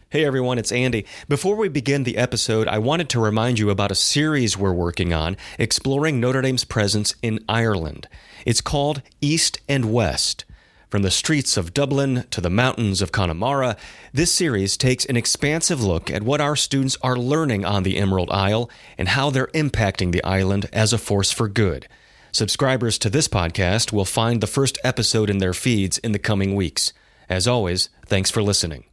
Hey everyone, it's Andy. Before we begin the episode, I wanted to remind you about a series we're working on exploring Notre Dame's presence in Ireland. It's called East and West. From the streets of Dublin to the mountains of Connemara, this series takes an expansive look at what our students are learning on the Emerald Isle and how they're impacting the island as a force for good. Subscribers to this podcast will find the first episode in their feeds in the coming weeks. As always, thanks for listening.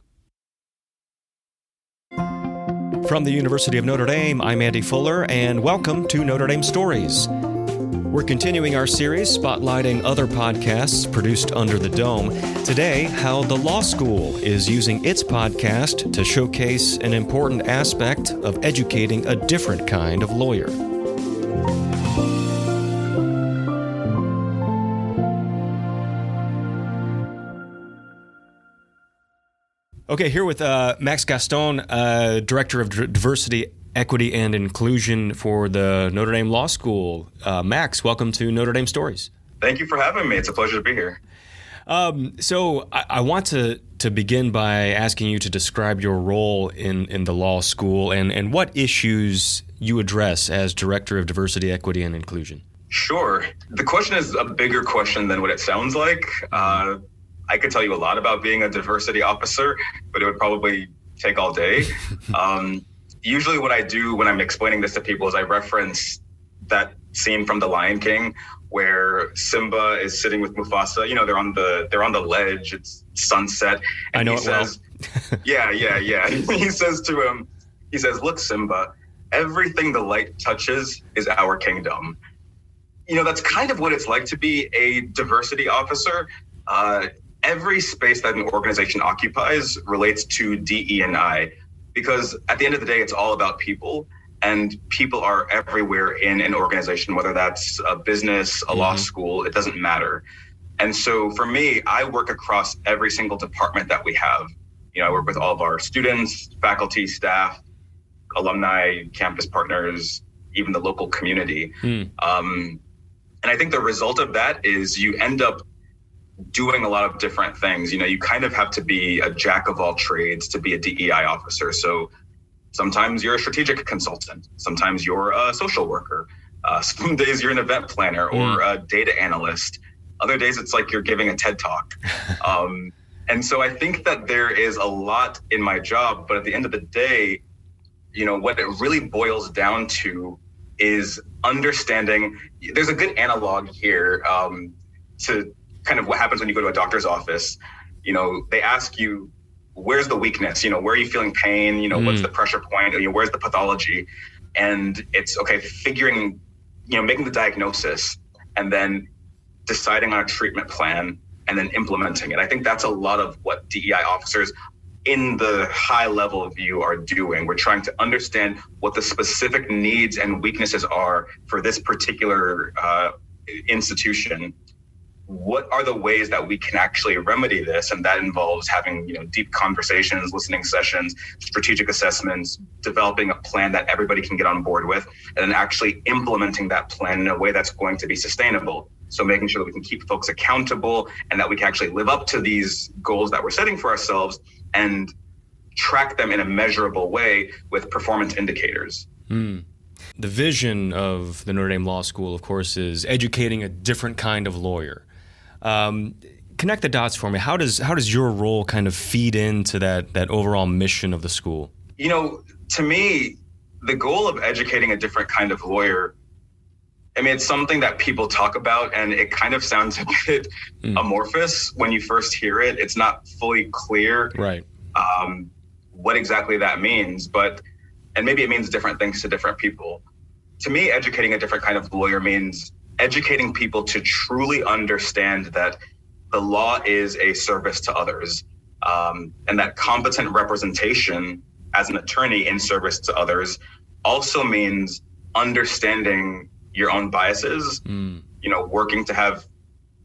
From the University of Notre Dame, I'm Andy Fuller, and welcome to Notre Dame Stories. We're continuing our series spotlighting other podcasts produced under the dome. Today, how the law school is using its podcast to showcase an important aspect of educating a different kind of lawyer. Okay, here with Max Gaston, Director of Diversity, Equity, and Inclusion for the Notre Dame Law School. Max, welcome to Notre Dame Stories. Thank you for having me. It's a pleasure to be here. So I want to begin by asking you to describe your role in the law school and what issues you address as Director of Diversity, Equity, and Inclusion. Sure. The question is a bigger question than what it sounds like. I could tell you a lot about being a diversity officer, but it would probably take all day. Usually what I do when I'm explaining this to people is I reference that scene from The Lion King where Simba is sitting with Mufasa. You know, they're on the ledge, it's sunset. And I know he says, well. Yeah. He says to him, look, Simba, everything the light touches is our kingdom. You know, that's kind of what it's like to be a diversity officer. Every space that an organization occupies relates to DE&I, because at the end of the day, it's all about people, and people are everywhere in an organization, whether that's a business, a law school, it doesn't matter. And so for me, I work across every single department that we have. You know, I work with all of our students, faculty, staff, alumni, campus partners, even the local community. And I think the result of that is you end up doing a lot of different things. You know, you kind of have to be a jack of all trades to be a DEI officer. So sometimes you're a strategic consultant. Sometimes you're a social worker. Some days you're an event planner or a data analyst. Other days it's like you're giving a TED talk. And so I think that there is a lot in my job, but at the end of the day, you know, what it really boils down to is understanding. There's a good analog here to kind of what happens when you go to a doctor's office. You know, they ask you, where's the weakness? You know, where are you feeling pain? You know, what's the pressure point? You know, where's the pathology? And it's okay, figuring, you know, making the diagnosis and then deciding on a treatment plan and then implementing it. I think that's a lot of what DEI officers in the high level view are doing. We're trying to understand what the specific needs and weaknesses are for this particular institution. What are the ways that we can actually remedy this? And that involves having, you know, deep conversations, listening sessions, strategic assessments, developing a plan that everybody can get on board with, and then actually implementing that plan in a way that's going to be sustainable. So making sure that we can keep folks accountable and that we can actually live up to these goals that we're setting for ourselves and track them in a measurable way with performance indicators. The vision of the Notre Dame Law School, of course, is educating a different kind of lawyer. Connect the dots for me. How does your role kind of feed into that overall mission of the school? You know, to me, the goal of educating a different kind of lawyer, I mean, it's something that people talk about, and it kind of sounds a bit amorphous when you first hear it. It's not fully clear, right? What exactly that means, and maybe it means different things to different people. To me, educating a different kind of lawyer means educating people to truly understand that the law is a service to others, and that competent representation as an attorney in service to others also means understanding your own biases, you know, working to have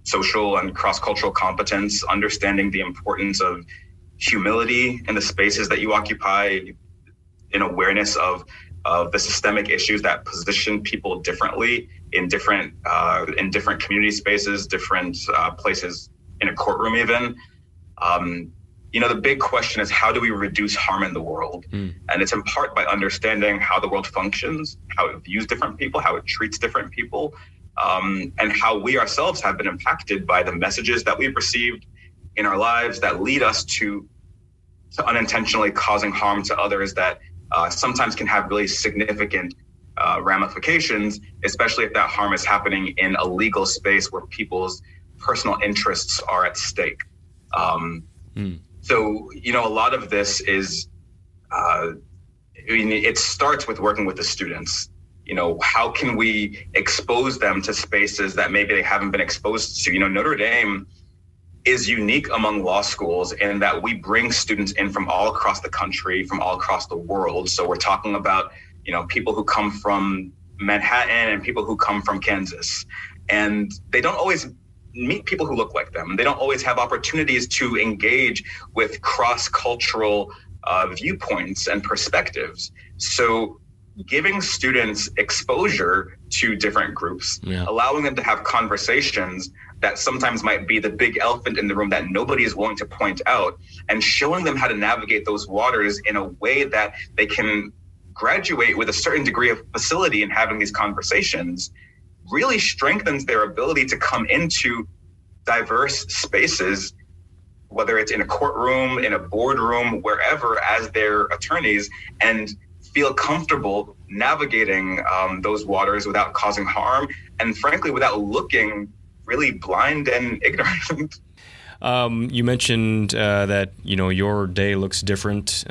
social and cross-cultural competence, understanding the importance of humility in the spaces that you occupy, in awareness of the systemic issues that position people differently in different community spaces, different places in a courtroom even. the big question is, how do we reduce harm in the world? And it's in part by understanding how the world functions, how it views different people, how it treats different people, and how we ourselves have been impacted by the messages that we've received in our lives that lead us to unintentionally causing harm to others that sometimes can have really significant ramifications, especially if that harm is happening in a legal space where people's personal interests are at stake. So, a lot of this is, it starts with working with the students. How can we expose them to spaces that maybe they haven't been exposed to? Notre Dame is unique among law schools in that we bring students in from all across the country, from all across the world. So we're talking about, people who come from Manhattan and people who come from Kansas. And they don't always meet people who look like them. They don't always have opportunities to engage with cross-cultural viewpoints and perspectives. So giving students exposure to different groups, allowing them to have conversations that sometimes might be the big elephant in the room that nobody is willing to point out, and showing them how to navigate those waters in a way that they can graduate with a certain degree of facility in having these conversations really strengthens their ability to come into diverse spaces, whether it's in a courtroom, in a boardroom, wherever, as their attorneys, and feel comfortable navigating those waters without causing harm, and frankly, without looking really blind and ignorant. You mentioned that, your day looks different,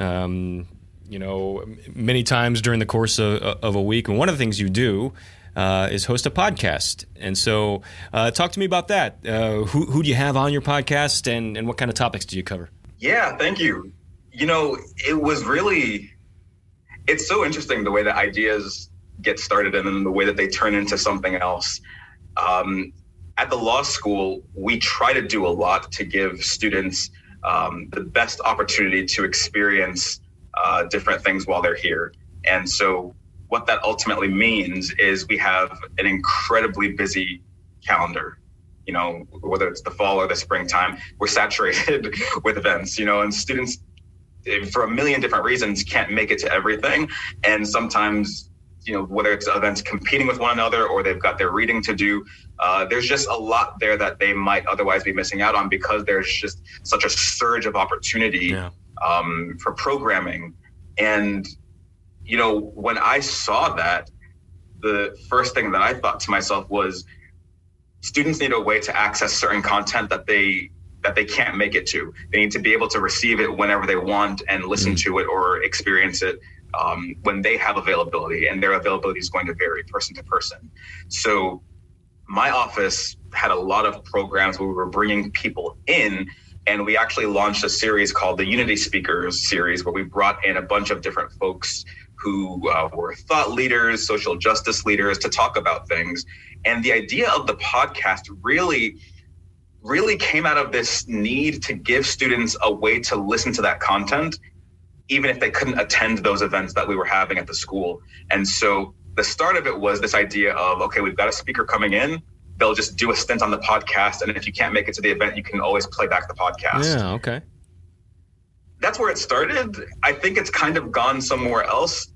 many times during the course of a week. And one of the things you do is host a podcast. And so talk to me about that. Who do you have on your podcast, and what kind of topics do you cover? Yeah, thank you. It's so interesting the way that ideas get started and then the way that they turn into something else. At the law school, we try to do a lot to give students the best opportunity to experience different things while they're here. And so what that ultimately means is we have an incredibly busy calendar. Whether it's the fall or the springtime, we're saturated with events, and students, for a million different reasons, can't make it to everything. And sometimes, whether it's events competing with one another or they've got their reading to do, there's just a lot there that they might otherwise be missing out on because there's just such a surge of opportunity for programming. And, when I saw that, the first thing that I thought to myself was, students need a way to access certain content that they can't make it to. They need to be able to receive it whenever they want and listen to it or experience it when they have availability, and their availability is going to vary person to person. So my office had a lot of programs where we were bringing people in, and we actually launched a series called the Unity Speakers series, where we brought in a bunch of different folks who were thought leaders, social justice leaders, to talk about things. And the idea of the podcast really came out of this need to give students a way to listen to that content, even if they couldn't attend those events that we were having at the school. And so the start of it was this idea of, okay, we've got a speaker coming in, they'll just do a stint on the podcast, and if you can't make it to the event, you can always play back the podcast. Yeah, okay. That's where it started. I think it's kind of gone somewhere else.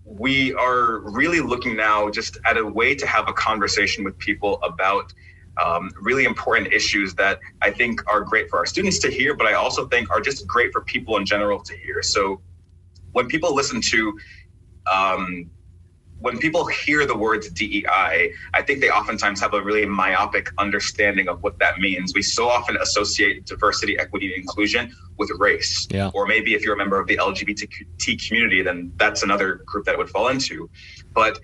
We are really looking now just at a way to have a conversation with people about really important issues that I think are great for our students to hear, but I also think are just great for people in general to hear. So when people listen to, when people hear the words DEI, I think they oftentimes have a really myopic understanding of what that means. We so often associate diversity, equity, and inclusion with race. Yeah. Or maybe if you're a member of the LGBT community, then that's another group that it would fall into. But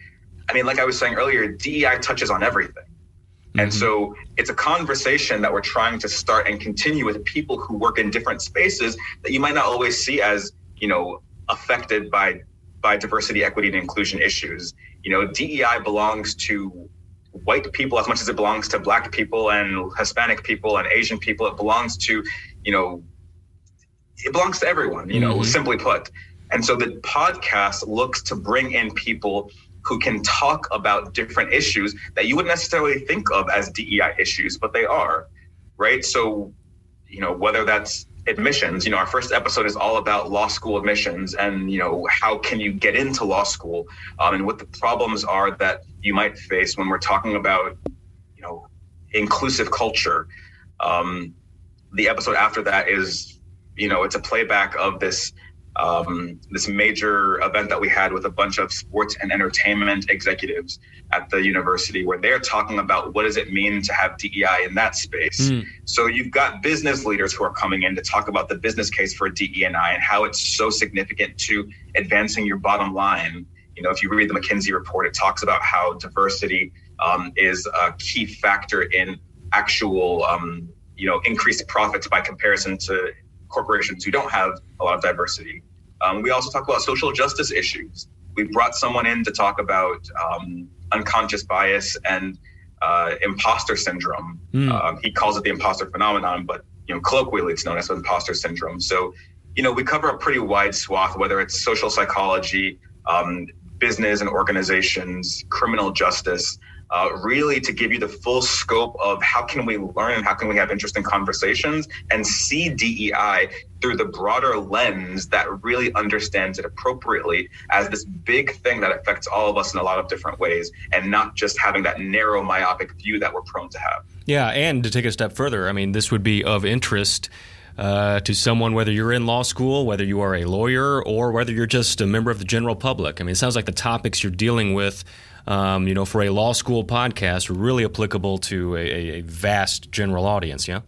I mean, like I was saying earlier, DEI touches on everything. And so it's a conversation that we're trying to start and continue with people who work in different spaces that you might not always see as, affected by diversity, equity, and inclusion issues. DEI belongs to white people as much as it belongs to Black people and Hispanic people and Asian people. It belongs to, it belongs to everyone, simply put. And so the podcast looks to bring in people who can talk about different issues that you wouldn't necessarily think of as DEI issues, but they are, right? So, whether that's admissions. Our first episode is all about law school admissions and, how can you get into law school, and what the problems are that you might face when we're talking about, inclusive culture. The episode after that is, it's a playback of this major event that we had with a bunch of sports and entertainment executives at the university, where they're talking about what does it mean to have DEI in that space. So you've got business leaders who are coming in to talk about the business case for DE&I and how it's so significant to advancing your bottom line. If you read the McKinsey report, it talks about how diversity is a key factor in actual, increased profits by comparison to corporations who don't have a lot of diversity. We also talk about social justice issues. We brought someone in to talk about unconscious bias and imposter syndrome. He calls it the imposter phenomenon, but colloquially it's known as imposter syndrome. So, we cover a pretty wide swath, whether it's social psychology, business and organizations, criminal justice, really to give you the full scope of how can we learn and how can we have interesting conversations and see DEI through the broader lens that really understands it appropriately as this big thing that affects all of us in a lot of different ways, and not just having that narrow myopic view that we're prone to have. Yeah, and to take a step further, I mean, this would be of interest to someone, whether you're in law school, whether you are a lawyer, or whether you're just a member of the general public. I mean, it sounds like the topics you're dealing with, for a law school podcast, are really applicable to a vast general audience, yeah?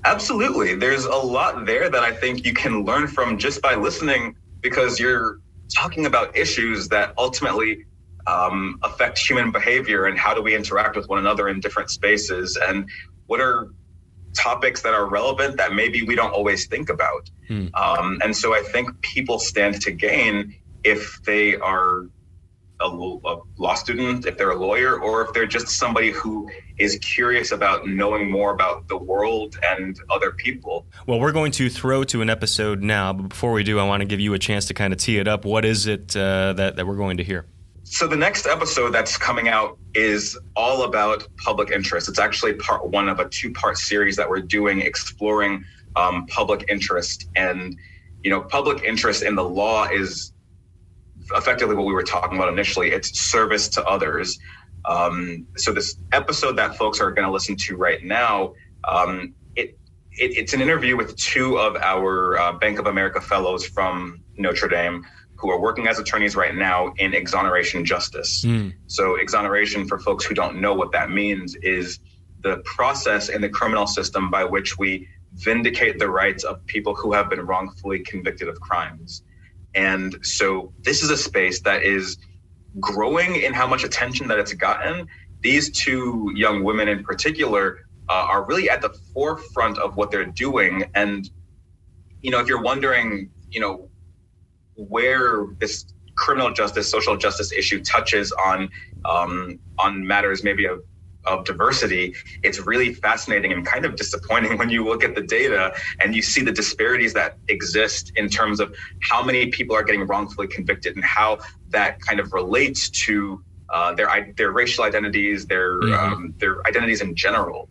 Absolutely. There's a lot there that I think you can learn from just by listening, because you're talking about issues that ultimately affect human behavior and how do we interact with one another in different spaces, and what are topics that are relevant that maybe we don't always think about. And so I think people stand to gain if they are a law student, if they're a lawyer, or if they're just somebody who is curious about knowing more about the world and other people. Well, we're going to throw to an episode now, but before we do, I want to give you a chance to kind of tee it up. What is it that we're going to hear? So the next episode that's coming out is all about public interest. It's actually part one of a two-part series that we're doing exploring public interest. And, public interest in the law is effectively what we were talking about initially. It's service to others. So this episode that folks are going to listen to right now, it's an interview with two of our Bank of America fellows from Notre Dame who are working as attorneys right now in exoneration justice. So exoneration, for folks who don't know what that means, is the process in the criminal system by which we vindicate the rights of people who have been wrongfully convicted of crimes. And so this is a space that is growing in how much attention that it's gotten. These two young women in particular are really at the forefront of what they're doing. And, if you're wondering, where this criminal justice, social justice issue touches on matters maybe of diversity, it's really fascinating and kind of disappointing when you look at the data and you see the disparities that exist in terms of how many people are getting wrongfully convicted and how that kind of relates to their racial identities, their identities in general.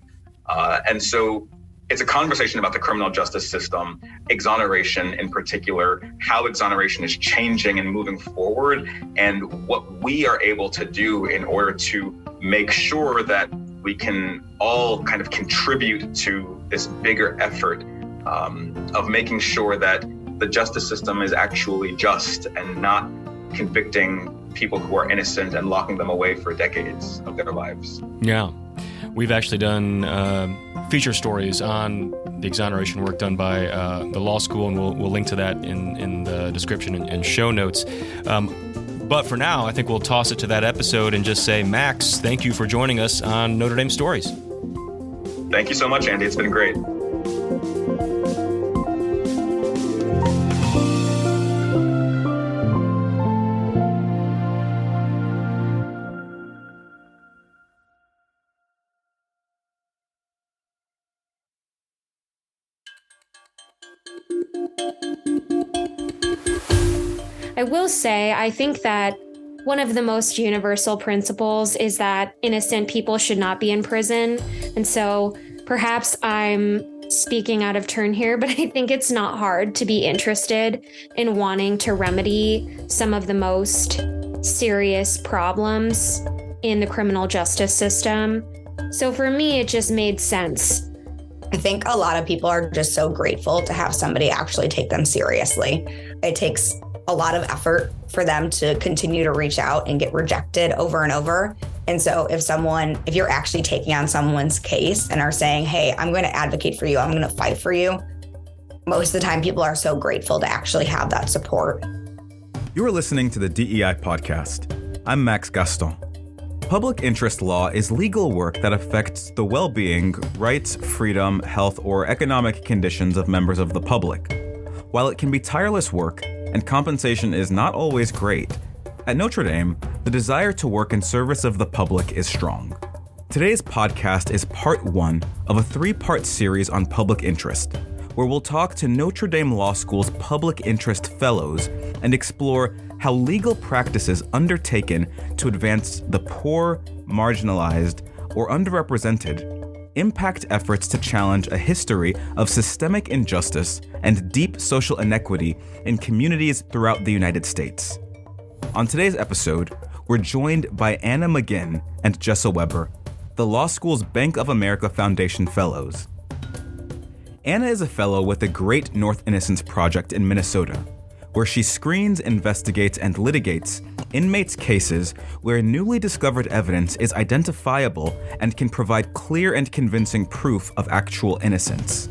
And so it's a conversation about the criminal justice system, exoneration in particular, how exoneration is changing and moving forward, and what we are able to do in order to make sure that we can all kind of contribute to this bigger effort of making sure that the justice system is actually just and not convicting people who are innocent and locking them away for decades of their lives. Yeah. We've actually done feature stories on the exoneration work done by the law school, and we'll link to that in the description and show notes. But for now, I think we'll toss it to that episode and just say, Max, thank you for joining us on Notre Dame Stories. Thank you so much, Andy. It's been great. I will say, I think that one of the most universal principles is that innocent people should not be in prison. And so perhaps I'm speaking out of turn here, but I think it's not hard to be interested in wanting to remedy some of the most serious problems in the criminal justice system. So for me, it just made sense. I think a lot of people are just so grateful to have somebody actually take them seriously. It takes a lot of effort for them to continue to reach out and get rejected over and over. And so if you're actually taking on someone's case and are saying, hey, I'm going to advocate for you, I'm going to fight for you, most of the time people are so grateful to actually have that support. You are listening to the DEI podcast. I'm Max Gaston. Public interest law is legal work that affects the well-being, rights, freedom, health, or economic conditions of members of the public. While it can be tireless work and compensation is not always great, at Notre Dame, the desire to work in service of the public is strong. Today's podcast is part one of a three-part series on public interest, where we'll talk to Notre Dame Law School's public interest fellows and explore how legal practices undertaken to advance the poor, marginalized, or underrepresented impact efforts to challenge a history of systemic injustice and deep social inequity in communities throughout the United States. On today's episode, we're joined by Anna McGinn and Jessa Weber, the law school's Bank of America Foundation Fellows. Anna is a fellow with the Great North Innocence Project in Minnesota, where she screens, investigates, and litigates inmates' cases where newly discovered evidence is identifiable and can provide clear and convincing proof of actual innocence.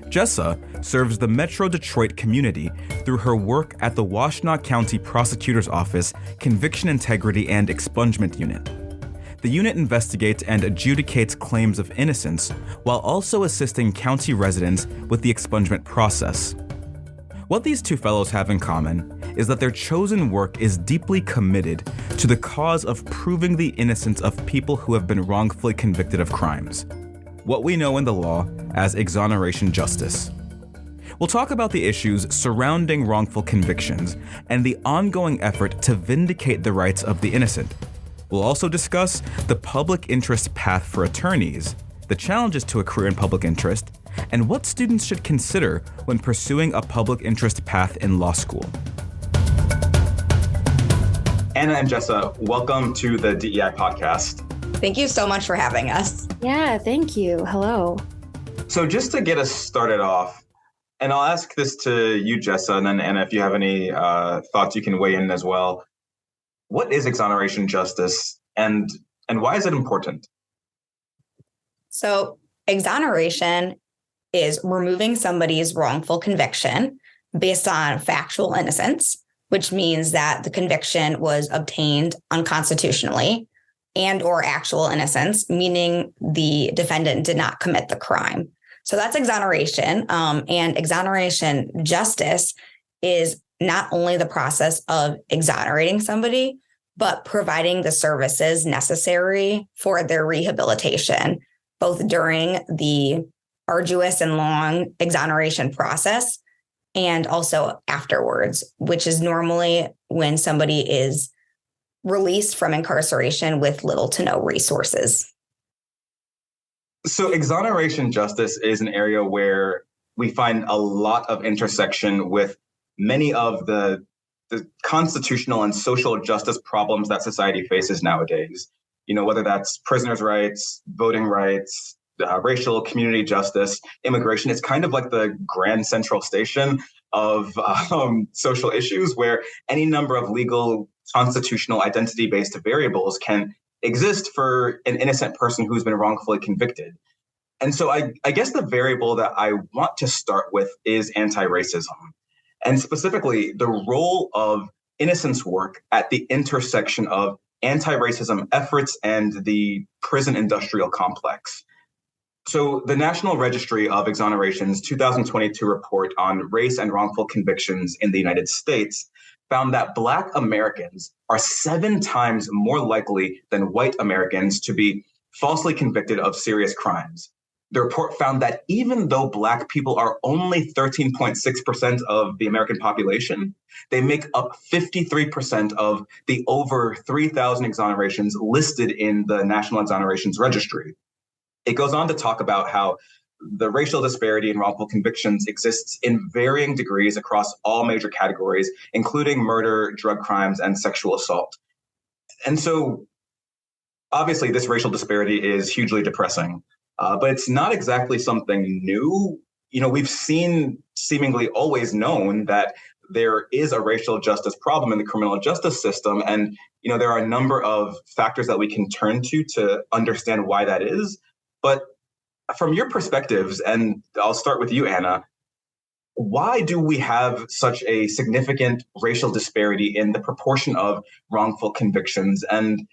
Jessa serves the Metro Detroit community through her work at the Washtenaw County Prosecutor's Office Conviction Integrity and Expungement Unit. The unit investigates and adjudicates claims of innocence while also assisting county residents with the expungement process. What these two fellows have in common is that their chosen work is deeply committed to the cause of proving the innocence of people who have been wrongfully convicted of crimes, what we know in the law as exoneration justice. We'll talk about the issues surrounding wrongful convictions and the ongoing effort to vindicate the rights of the innocent. We'll also discuss the public interest path for attorneys, the challenges to a career in public interest, and what students should consider when pursuing a public interest path in law school. Anna and Jessa, welcome to the DEI podcast. Thank you so much for having us. Yeah, thank you. Hello. So just to get us started off, and I'll ask this to you, Jessa, and then Anna, if you have any thoughts, you can weigh in as well. What is exoneration justice, and why is it important? So exoneration is removing somebody's wrongful conviction based on factual innocence, which means that the conviction was obtained unconstitutionally, and or actual innocence, meaning the defendant did not commit the crime. So that's exoneration. And exoneration justice is not only the process of exonerating somebody, but providing the services necessary for their rehabilitation, both during the arduous and long exoneration process and also afterwards, which is normally when somebody is released from incarceration with little to no resources. So exoneration justice is an area where we find a lot of intersection with many of the constitutional and social justice problems that society faces nowadays. You know, whether that's prisoners' rights, voting rights, racial community justice, immigration. It's kind of like the grand central station of social issues where any number of legal, constitutional, identity-based variables can exist for an innocent person who's been wrongfully convicted. And so I guess the variable that I want to start with is anti-racism, and specifically the role of innocence work at the intersection of anti-racism efforts and the prison industrial complex. So the National Registry of Exoneration's 2022 report on race and wrongful convictions in the United States found that Black Americans are 7 times more likely than white Americans to be falsely convicted of serious crimes. The report found that even though Black people are only 13.6% of the American population, they make up 53% of the over 3,000 exonerations listed in the National Exonerations Registry. It goes on to talk about how the racial disparity in wrongful convictions exists in varying degrees across all major categories, including murder, drug crimes, and sexual assault. And so, obviously, this racial disparity is hugely depressing, but it's not exactly something new. We've seemingly always known that there is a racial justice problem in the criminal justice system. And, there are a number of factors that we can turn to understand why that is. But from your perspectives, and I'll start with you, Anna, why do we have such a significant racial disparity in the proportion of wrongful convictions? And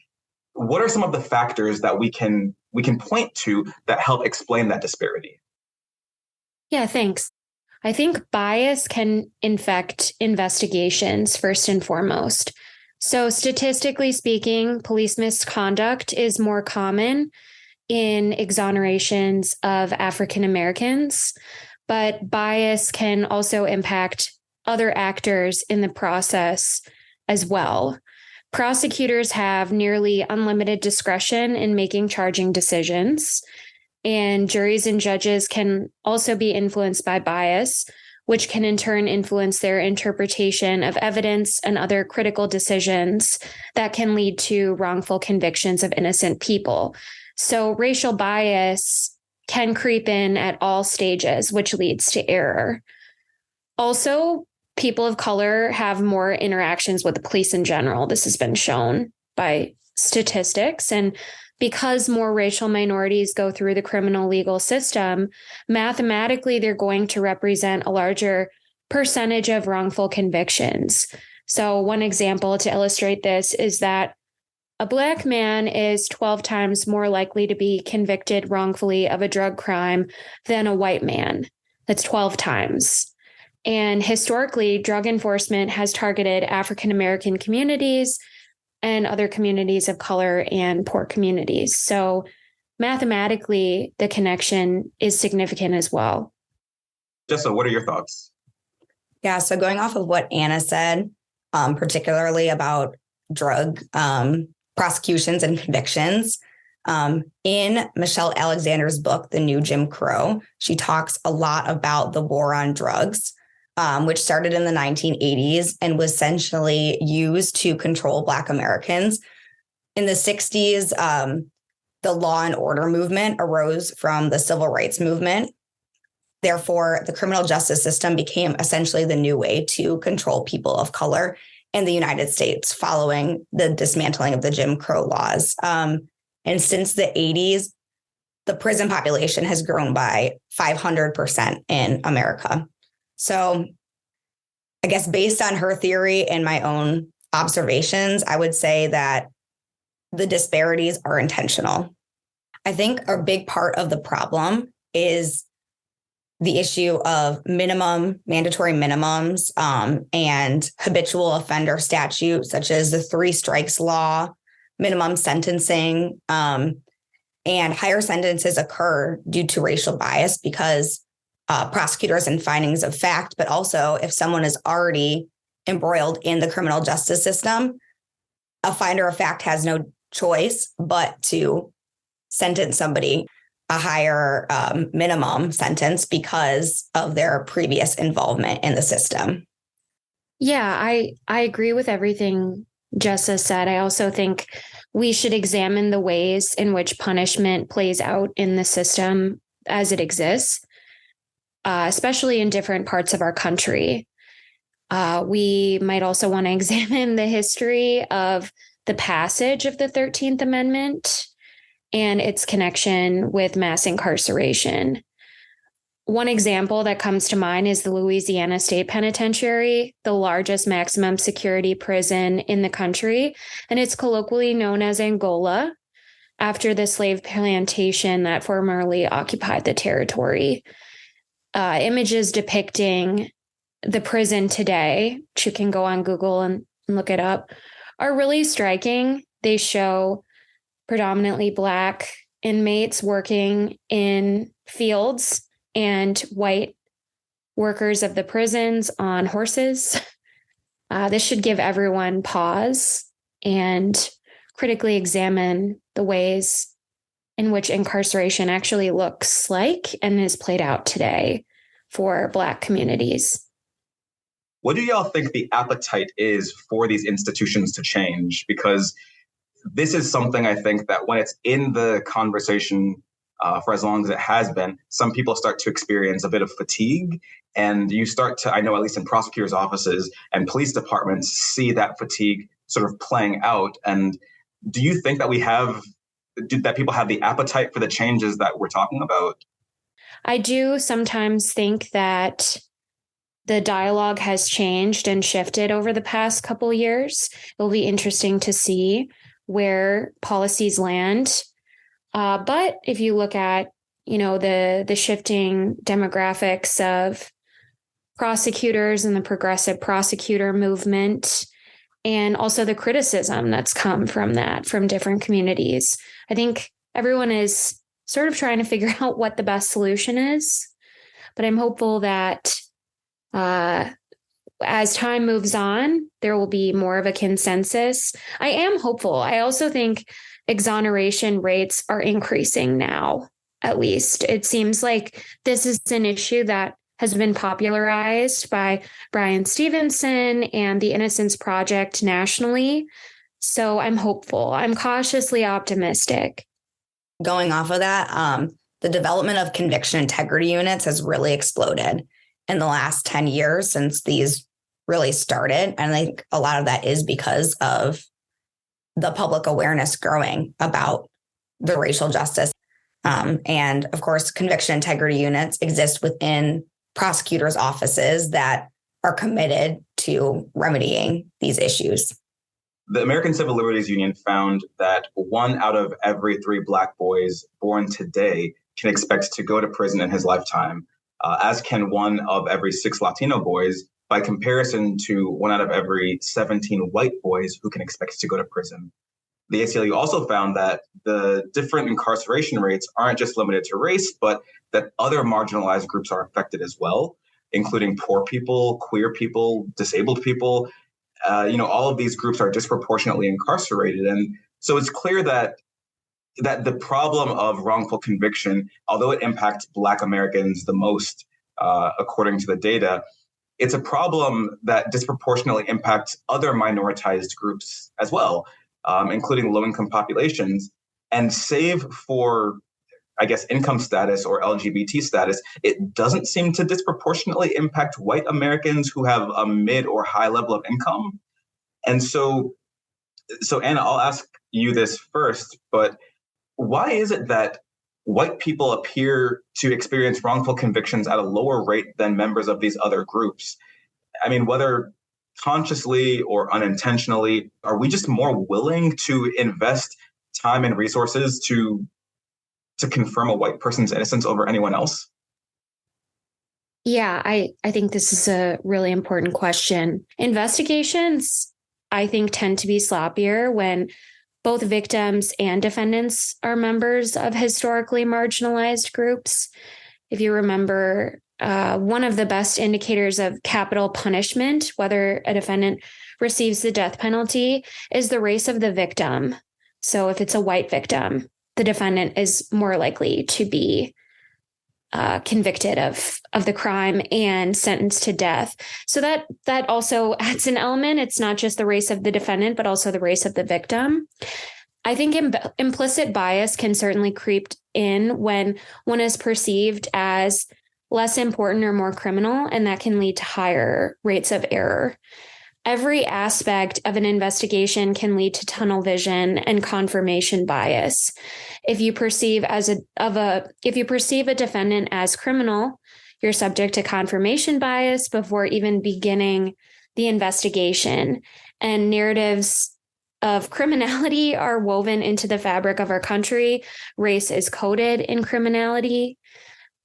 what are some of the factors that we can point to that help explain that disparity? Yeah, thanks. I think bias can infect investigations first and foremost. So statistically speaking, police misconduct is more common in exonerations of African Americans, but bias can also impact other actors in the process as well. Prosecutors have nearly unlimited discretion in making charging decisions, and juries and judges can also be influenced by bias, which can in turn influence their interpretation of evidence and other critical decisions that can lead to wrongful convictions of innocent people. So racial bias can creep in at all stages, which leads to error. Also, people of color have more interactions with the police in general. This has been shown by statistics. And because more racial minorities go through the criminal legal system, mathematically, they're going to represent a larger percentage of wrongful convictions. So one example to illustrate this is that a Black man is 12 times more likely to be convicted wrongfully of a drug crime than a white man. That's 12 times. And historically, drug enforcement has targeted African American communities and other communities of color and poor communities. So mathematically, the connection is significant as well. Jessa, what are your thoughts? Yeah, so going off of what Anna said, particularly about drug prosecutions and convictions, in Michelle Alexander's book, The New Jim Crow, she talks a lot about the war on drugs, which started in the 1980s and was essentially used to control Black Americans. In the 60s, the law and order movement arose from the civil rights movement. Therefore, the criminal justice system became essentially the new way to control people of color in the United States following the dismantling of the Jim Crow laws. And since the 80s, the prison population has grown by 500% in America. So I guess based on her theory and my own observations, I would say that the disparities are intentional. I think a big part of the problem is the issue of mandatory minimums, and habitual offender statutes, such as the 3 strikes law, minimum sentencing, and higher sentences occur due to racial bias because prosecutors and findings of fact, but also if someone is already embroiled in the criminal justice system, a finder of fact has no choice but to sentence somebody a higher minimum sentence because of their previous involvement in the system. Yeah, I agree with everything Jessa said. I also think we should examine the ways in which punishment plays out in the system as it exists, especially in different parts of our country. We might also want to examine the history of the passage of the 13th Amendment and its connection with mass incarceration. One example that comes to mind is the Louisiana State Penitentiary, the largest maximum security prison in the country, and it's colloquially known as Angola, after the slave plantation that formerly occupied the territory. Images depicting the prison today, which you can go on Google and look it up, are really striking. They show predominantly Black inmates working in fields and white workers of the prisons on horses. This should give everyone pause and critically examine the ways in which incarceration actually looks like and is played out today for Black communities. What do y'all think the appetite is for these institutions to change? Because this is something I think that when it's in the conversation for as long as it has been, some people start to experience a bit of fatigue. And you start to, I know at least in prosecutors' offices and police departments, see that fatigue sort of playing out. And do you think that that people have the appetite for the changes that we're talking about? I do sometimes think that the dialogue has changed and shifted over the past couple of years. It'll be interesting to see where policies land. But if you look at, the shifting demographics of prosecutors and the progressive prosecutor movement, and also the criticism that's come from that from different communities, I think everyone is sort of trying to figure out what the best solution is. But I'm hopeful that as time moves on, there will be more of a consensus. I am hopeful. I also think exoneration rates are increasing now, at least. It seems like this is an issue that has been popularized by Brian Stevenson and the Innocence Project nationally. So I'm hopeful. I'm cautiously optimistic. Going off of that, the development of conviction integrity units has really exploded in the last 10 years since these really started. And I think a lot of that is because of the public awareness growing about the racial justice. And of course, conviction integrity units exist within prosecutors' offices that are committed to remedying these issues. The American Civil Liberties Union found that 1 out of every 3 Black boys born today can expect to go to prison in his lifetime, as can 1 of every 6 Latino boys, by comparison to 1 out of every 17 white boys who can expect to go to prison. The ACLU also found that the different incarceration rates aren't just limited to race, but that other marginalized groups are affected as well, including poor people, queer people, disabled people. All of these groups are disproportionately incarcerated. And so it's clear that the problem of wrongful conviction, although it impacts Black Americans the most, according to the data, it's a problem that disproportionately impacts other minoritized groups as well, including low-income populations. And save for, I guess, income status or LGBT status, it doesn't seem to disproportionately impact white Americans who have a mid or high level of income. And so Anna, I'll ask you this first, but why is it that white people appear to experience wrongful convictions at a lower rate than members of these other groups? I mean, whether consciously or unintentionally, are we just more willing to invest time and resources to confirm a white person's innocence over anyone else? Yeah, I think this is a really important question. Investigations, I think, tend to be sloppier when both victims and defendants are members of historically marginalized groups. If you remember, one of the best indicators of capital punishment, whether a defendant receives the death penalty, is the race of the victim. So if it's a white victim, the defendant is more likely to be convicted of the crime and sentenced to death. So that also adds an element. It's not just the race of the defendant, but also the race of the victim. I think implicit bias can certainly creep in when one is perceived as less important or more criminal, and that can lead to higher rates of error. Every aspect of an investigation can lead to tunnel vision and confirmation bias. If you perceive a defendant as criminal, you're subject to confirmation bias before even beginning the investigation. And narratives of criminality are woven into the fabric of our country. Race is coded in criminality.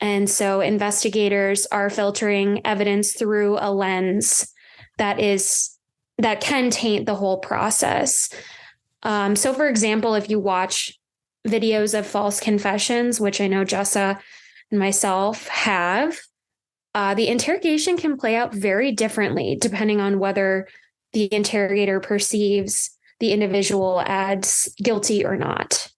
And so investigators are filtering evidence through a lens that can taint the whole process. So, for example, if you watch videos of false confessions, which I know Jessa and myself have, the interrogation can play out very differently depending on whether the interrogator perceives the individual as guilty or not.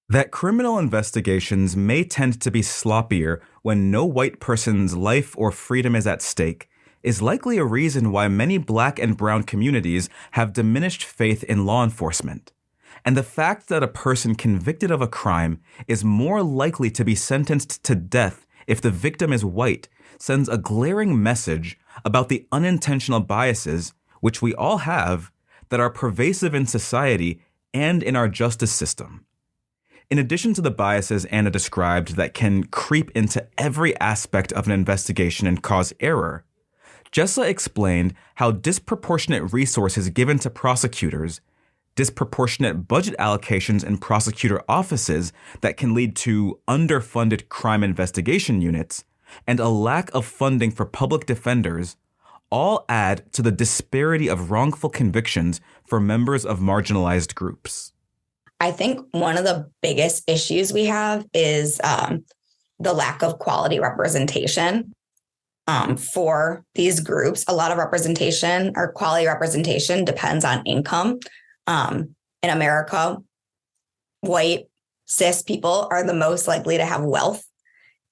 That criminal investigations may tend to be sloppier when no white person's life or freedom is at stake is likely a reason why many Black and brown communities have diminished faith in law enforcement. And the fact that a person convicted of a crime is more likely to be sentenced to death if the victim is white sends a glaring message about the unintentional biases, which we all have, that are pervasive in society and in our justice system. In addition to the biases Anna described that can creep into every aspect of an investigation and cause error, Jessa explained how disproportionate resources given to prosecutors, disproportionate budget allocations in prosecutor offices that can lead to underfunded crime investigation units, and a lack of funding for public defenders all add to the disparity of wrongful convictions for members of marginalized groups. I think one of the biggest issues we have is the lack of quality representation for these groups. A lot of representation or quality representation depends on income. In America, white cis people are the most likely to have wealth,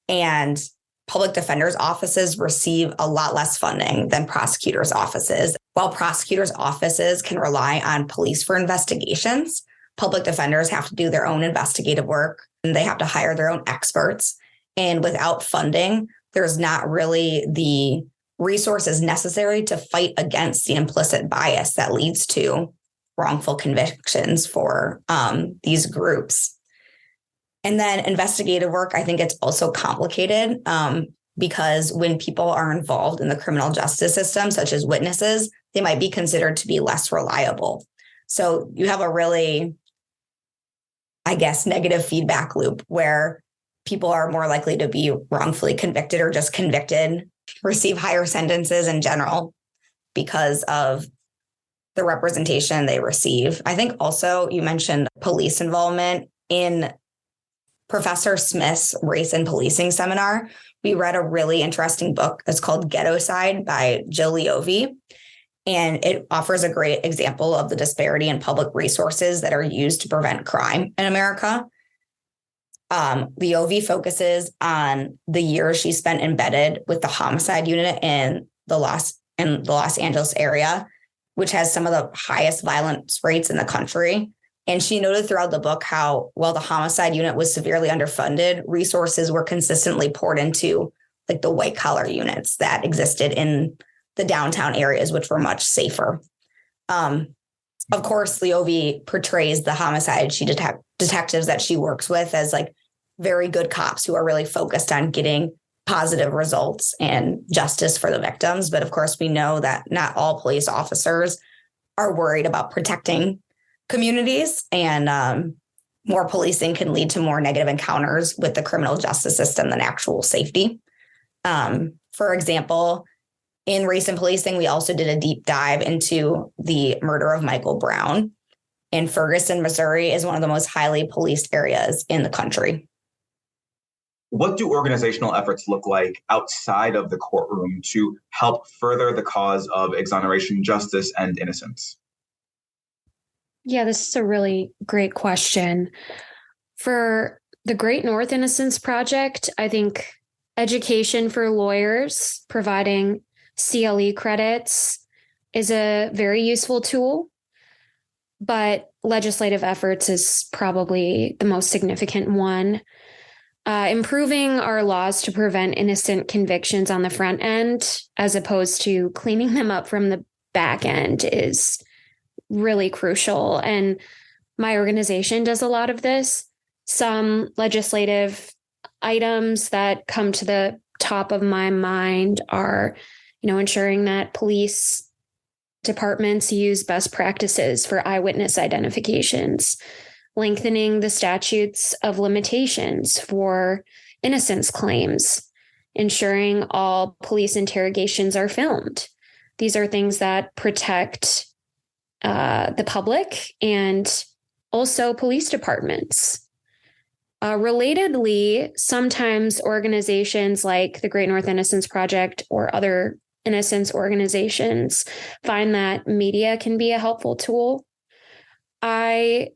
and public defenders' offices receive a lot less funding than prosecutors' offices. While prosecutors' offices can rely on police for investigations, public defenders have to do their own investigative work and they have to hire their own experts. And without funding, there's not really the resources necessary to fight against the implicit bias that leads to wrongful convictions for these groups. And then investigative work, I think it's also complicated because when people are involved in the criminal justice system, such as witnesses, they might be considered to be less reliable. So you have a really, I guess, negative feedback loop where people are more likely to be wrongfully convicted or just convicted, receive higher sentences in general because of the representation they receive. I think also you mentioned police involvement. In Professor Smith's Race and Policing seminar, we read a really interesting book. It's called Ghetto Side by Jill Leovy. And it offers a great example of the disparity in public resources that are used to prevent crime in America. Leovy focuses on the years she spent embedded with the homicide unit in the Los Angeles area, which has some of the highest violence rates in the country. And she noted throughout the book how, while the homicide unit was severely underfunded, resources were consistently poured into like the white collar units that existed in the downtown areas, which were much safer. Of course, Leovy portrays the homicide detectives that she works with as like very good cops who are really focused on getting positive results and justice for the victims. But of course, we know that not all police officers are worried about protecting communities, and more policing can lead to more negative encounters with the criminal justice system than actual safety. For example, in Race and Policing, we also did a deep dive into the murder of Michael Brown. And Ferguson, Missouri is one of the most highly policed areas in the country. What do organizational efforts look like outside of the courtroom to help further the cause of exoneration, justice, and innocence? Yeah, this is a really great question. For the Great North Innocence Project, I think education for lawyers, providing CLE credits, is a very useful tool. But legislative efforts is probably the most significant one. Improving our laws to prevent innocent convictions on the front end, as opposed to cleaning them up from the back end, is really crucial. And my organization does a lot of this. Some legislative items that come to the top of my mind are, ensuring that police departments use best practices for eyewitness identifications, lengthening the statutes of limitations for innocence claims, ensuring all police interrogations are filmed. These are things that protect the public and also police departments. Relatedly, sometimes organizations like the Great North Innocence Project or other innocence organizations find that media can be a helpful tool. I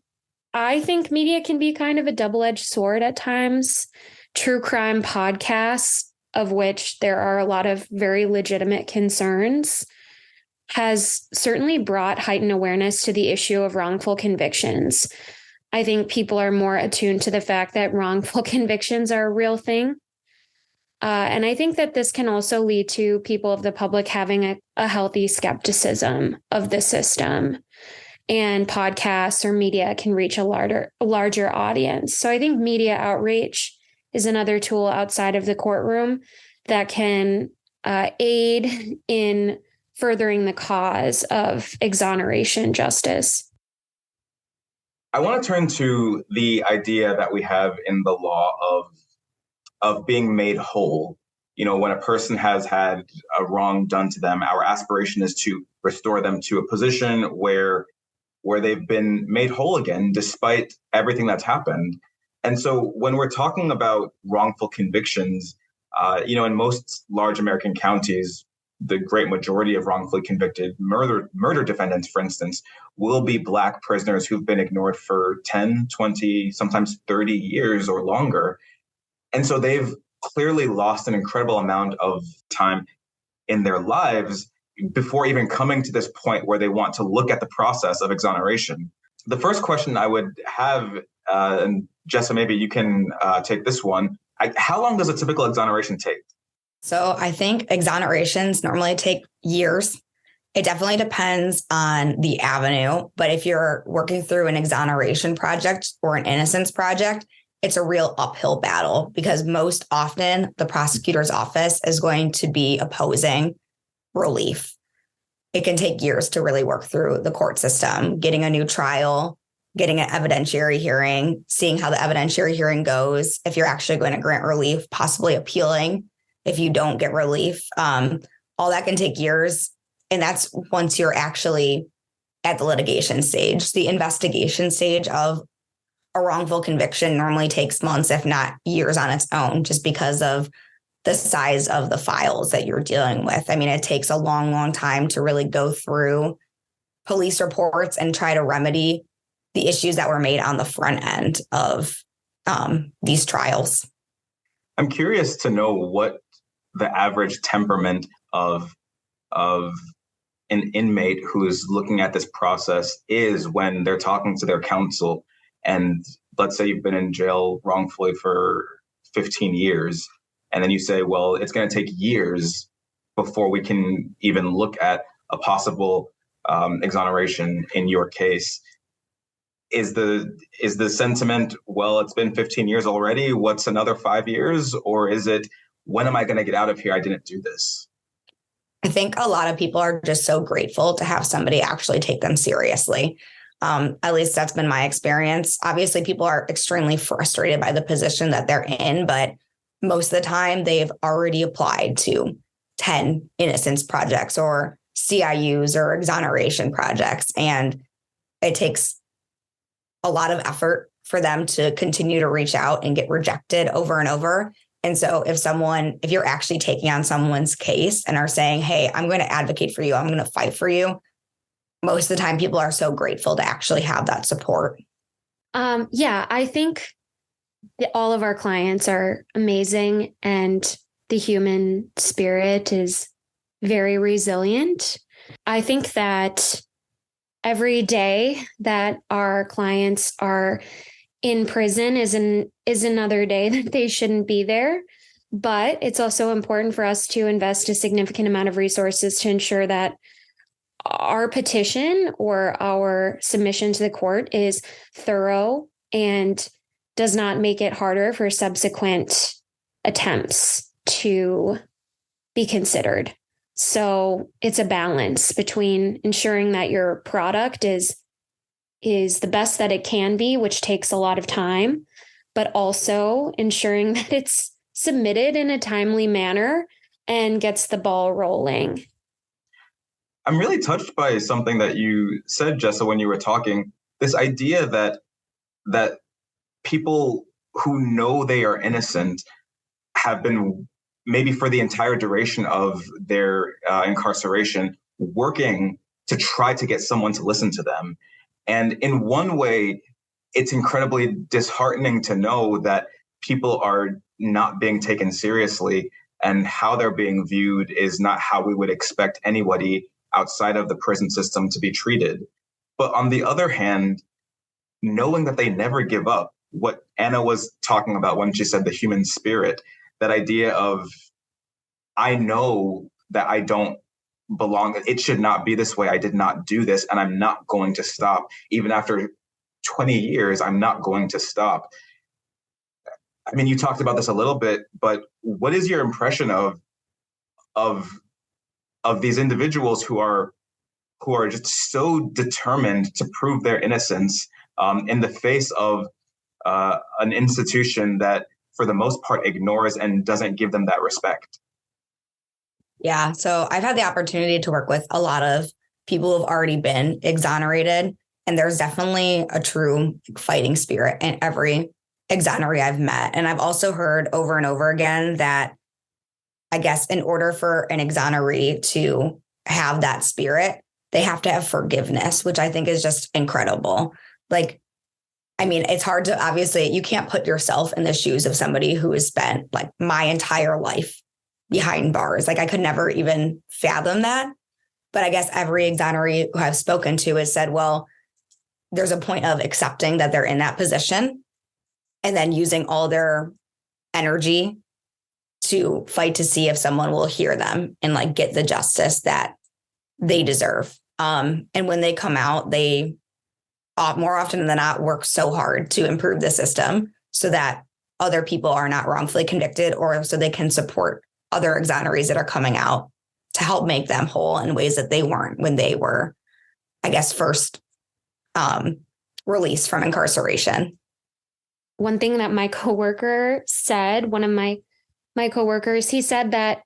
I think media can be kind of a double-edged sword at times. True crime podcasts, of which there are a lot of very legitimate concerns, has certainly brought heightened awareness to the issue of wrongful convictions. I think people are more attuned to the fact that wrongful convictions are a real thing. And I think that this can also lead to people of the public having a healthy skepticism of the system. And podcasts or media can reach a larger audience. So I think media outreach is another tool outside of the courtroom that can aid in furthering the cause of exoneration justice. I want to turn to the idea that we have in the law of being made whole. You know, when a person has had a wrong done to them, our aspiration is to restore them to a position where they've been made whole again, despite everything that's happened. And so when we're talking about wrongful convictions, in most large American counties, the great majority of wrongfully convicted murder defendants, for instance, will be Black prisoners who've been ignored for 10, 20, sometimes 30 years or longer. And so they've clearly lost an incredible amount of time in their lives before even coming to this point where they want to look at the process of exoneration. The first question I would have, and Jessa, maybe you can take this one. How long does a typical exoneration take? So I think exonerations normally take years. It definitely depends on the avenue. But if you're working through an exoneration project or an innocence project, it's a real uphill battle because most often the prosecutor's office is going to be opposing relief. It can take years to really work through the court system, getting a new trial, getting an evidentiary hearing, seeing how the evidentiary hearing goes, if you're actually going to grant relief, possibly appealing if you don't get relief. All that can take years. And that's once you're actually at the litigation stage. The investigation stage of a wrongful conviction normally takes months, if not years on its own, just because of the size of the files that you're dealing with. I mean, it takes a long, long time to really go through police reports and try to remedy the issues that were made on the front end of these trials. I'm curious to know what the average temperament of an inmate who's looking at this process is when they're talking to their counsel. And let's say you've been in jail wrongfully for 15 years. And then you say, well, it's going to take years before we can even look at a possible exoneration in your case. Is the sentiment, well, it's been 15 years already, what's another 5 years? Or is it, when am I going to get out of here? I didn't do this. I think a lot of people are just so grateful to have somebody actually take them seriously. At least that's been my experience. Obviously, people are extremely frustrated by the position that they're in, but most of the time they've already applied to 10 innocence projects or CIUs or exoneration projects. And it takes a lot of effort for them to continue to reach out and get rejected over and over. And so if you're actually taking on someone's case and are saying, hey, I'm going to advocate for you, I'm going to fight for you, most of the time people are so grateful to actually have that support. I think all of our clients are amazing and the human spirit is very resilient. I think that every day that our clients are in prison is another day that they shouldn't be there. But it's also important for us to invest a significant amount of resources to ensure that our petition or our submission to the court is thorough and does not make it harder for subsequent attempts to be considered. So it's a balance between ensuring that your product is the best that it can be, which takes a lot of time, but also ensuring that it's submitted in a timely manner and gets the ball rolling. I'm really touched by something that you said, Jessa, when you were talking, this idea that people who know they are innocent have been, maybe for the entire duration of their incarceration, working to try to get someone to listen to them. And in one way, it's incredibly disheartening to know that people are not being taken seriously, and how they're being viewed is not how we would expect anybody outside of the prison system to be treated. But on the other hand, knowing that they never give up, what Anna was talking about when she said the human spirit, that idea of, I know that I don't belong. It should not be this way. I did not do this, and I'm not going to stop. Even after 20 years, I'm not going to stop. I mean, you talked about this a little bit, but what is your impression of these individuals who are just so determined to prove their innocence in the face of an institution that, for the most part, ignores and doesn't give them that respect? Yeah. So I've had the opportunity to work with a lot of people who've already been exonerated. And there's definitely a true fighting spirit in every exoneree I've met. And I've also heard over and over again that, I guess, in order for an exoneree to have that spirit, they have to have forgiveness, which I think is just incredible. Like, I mean, it's hard to, obviously, you can't put yourself in the shoes of somebody who has spent like my entire life behind bars. Like, I could never even fathom that. But I guess every exoneree who I've spoken to has said, well, there's a point of accepting that they're in that position and then using all their energy to fight to see if someone will hear them and like get the justice that they deserve. And when they come out, they more often than not work so hard to improve the system so that other people are not wrongfully convicted, or so they can support other exonerees that are coming out to help make them whole in ways that they weren't when they were, I guess, first released from incarceration. One thing that my coworker said, one of my coworkers, he said that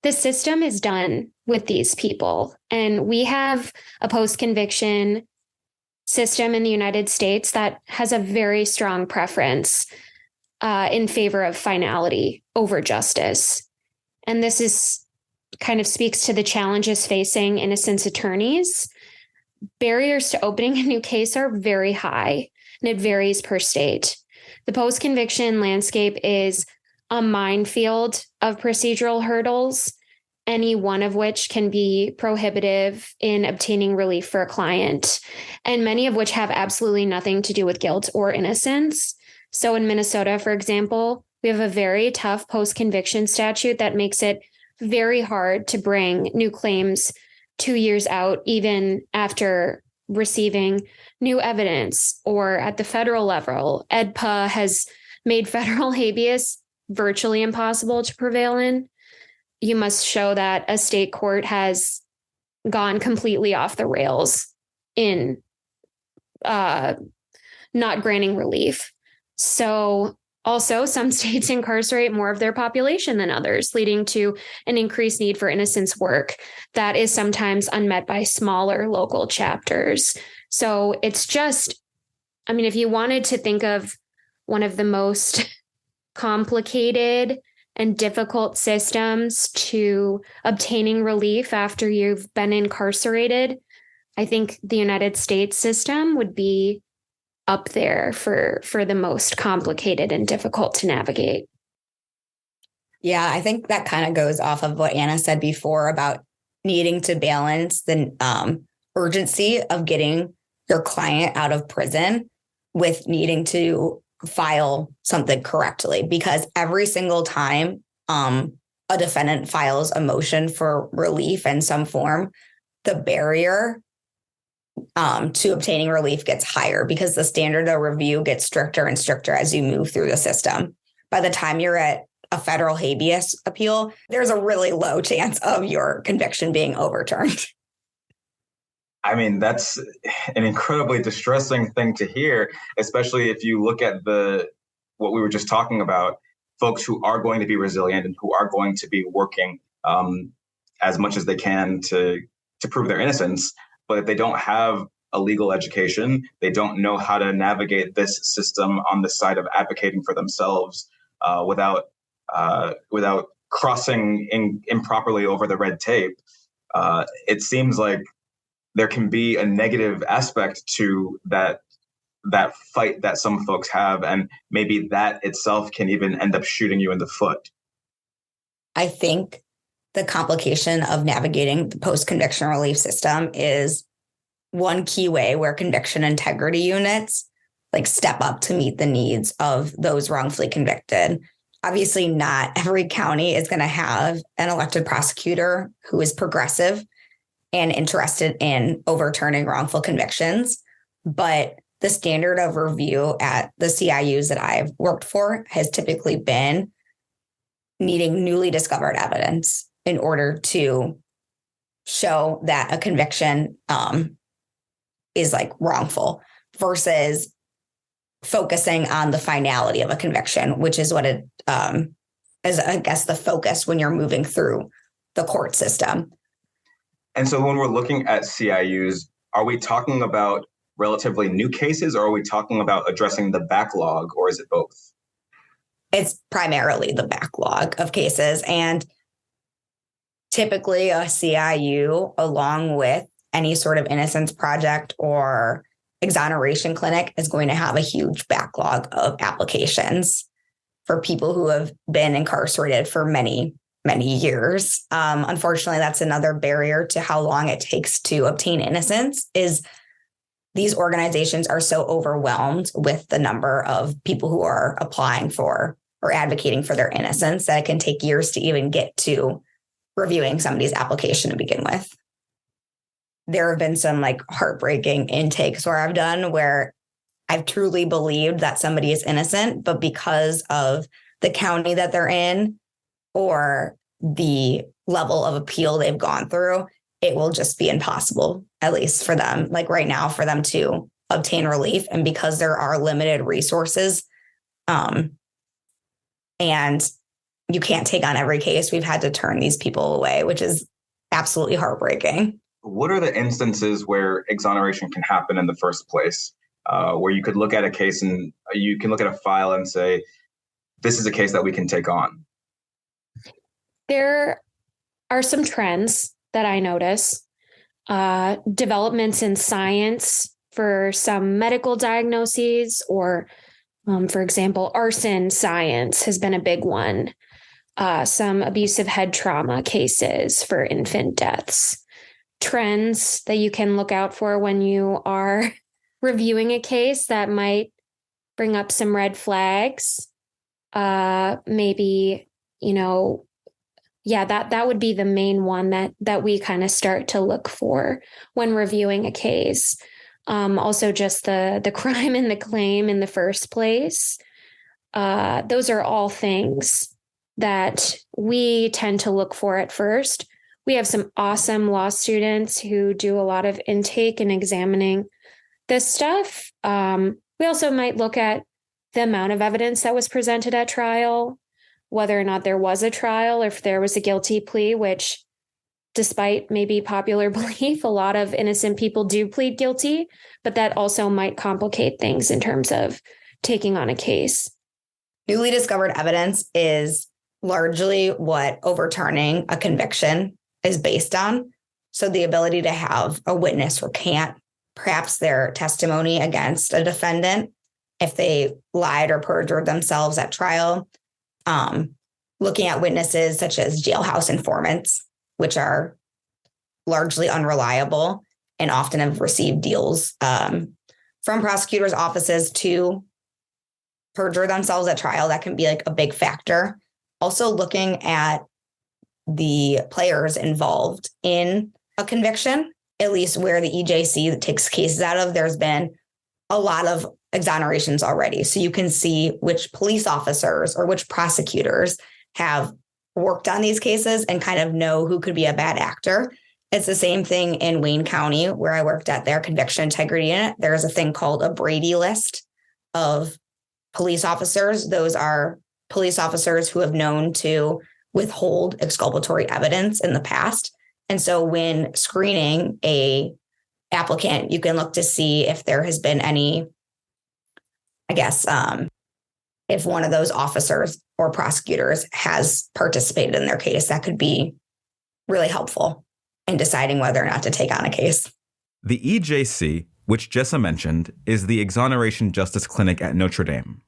the system is done with these people. And we have a post-conviction system in the United States that has a very strong preference in favor of finality over justice. And this is kind of speaks to the challenges facing innocence attorneys. Barriers to opening a new case are very high, and it varies per state. The post-conviction landscape is a minefield of procedural hurdles, any one of which can be prohibitive in obtaining relief for a client, and many of which have absolutely nothing to do with guilt or innocence. So in Minnesota, for example, we have a very tough post-conviction statute that makes it very hard to bring new claims 2 years out, even after receiving new evidence. Or at the federal level, EDPA has made federal habeas virtually impossible to prevail in. You must show that a state court has gone completely off the rails in not granting relief. So also, some states incarcerate more of their population than others, leading to an increased need for innocence work that is sometimes unmet by smaller local chapters. So it's just, I mean, if you wanted to think of one of the most complicated and difficult systems to obtaining relief after you've been incarcerated, I think the United States system would be up there for the most complicated and difficult to navigate. Yeah, I think that kind of goes off of what Anna said before about needing to balance the urgency of getting your client out of prison with needing to file something correctly, because every single time a defendant files a motion for relief in some form, the barrier to obtaining relief gets higher because the standard of review gets stricter and stricter as you move through the system. By the time you're at a federal habeas appeal, there's a really low chance of your conviction being overturned. I mean, that's an incredibly distressing thing to hear, especially if you look at what we were just talking about, folks who are going to be resilient and who are going to be working as much as they can to prove their innocence. But if they don't have a legal education, they don't know how to navigate this system on the side of advocating for themselves without crossing improperly over the red tape. It seems like there can be a negative aspect to that that fight that some folks have, and maybe that itself can even end up shooting you in the foot. I think the complication of navigating the post-conviction relief system is one key way where conviction integrity units like step up to meet the needs of those wrongfully convicted. Obviously, not every county is going to have an elected prosecutor who is progressive and interested in overturning wrongful convictions. But the standard of review at the CIUs that I've worked for has typically been needing newly discovered evidence in order to show that a conviction is like wrongful, versus focusing on the finality of a conviction, which is what it is, I guess, the focus when you're moving through the court system. And so when we're looking at CIUs, are we talking about relatively new cases, or are we talking about addressing the backlog, or is it both? It's primarily the backlog of cases. And typically a CIU, along with any sort of innocence project or exoneration clinic, is going to have a huge backlog of applications for people who have been incarcerated for many, many years. Unfortunately, that's another barrier to how long it takes to obtain innocence, is these organizations are so overwhelmed with the number of people who are applying for or advocating for their innocence that it can take years to even get to reviewing somebody's application to begin with. There have been some like heartbreaking intakes where I've done where I've truly believed that somebody is innocent, but because of the county that they're in or the level of appeal they've gone through, it will just be impossible, at least for them, like right now, for them to obtain relief. And because there are limited resources, and you can't take on every case, we've had to turn these people away, which is absolutely heartbreaking. What are the instances where exoneration can happen in the first place, where you could look at a case and you can look at a file and say, this is a case that we can take on? There are some trends that I notice. Developments in science for some medical diagnoses, or for example, arson science has been a big one. Some abusive head trauma cases for infant deaths. Trends that you can look out for when you are reviewing a case that might bring up some red flags. Maybe, that would be the main one that we kind of start to look for when reviewing a case. Also just the crime and the claim in the first place. Those are all things that we tend to look for at first. We have some awesome law students who do a lot of intake and examining this stuff. We also might look at the amount of evidence that was presented at trial, whether or not there was a trial, or if there was a guilty plea, which, despite maybe popular belief, a lot of innocent people do plead guilty, but that also might complicate things in terms of taking on a case. Newly discovered evidence is largely what overturning a conviction is based on. So the ability to have a witness recant perhaps their testimony against a defendant if they lied or perjured themselves at trial. Looking at witnesses such as jailhouse informants, which are largely unreliable and often have received deals from prosecutors' offices to perjure themselves at trial. That can be like a big factor. Also looking at the players involved in a conviction, at least where the EJC takes cases out of, there's been a lot of exonerations already. So you can see which police officers or which prosecutors have worked on these cases and kind of know who could be a bad actor. It's the same thing in Wayne County, where I worked at their conviction integrity unit. There's a thing called a Brady list of police officers. Those are police officers who have known to withhold exculpatory evidence in the past. And so when screening a applicant, you can look to see if there has been any, if one of those officers or prosecutors has participated in their case. That could be really helpful in deciding whether or not to take on a case. The EJC which Jessa mentioned is the Exoneration Justice Clinic at Notre Dame.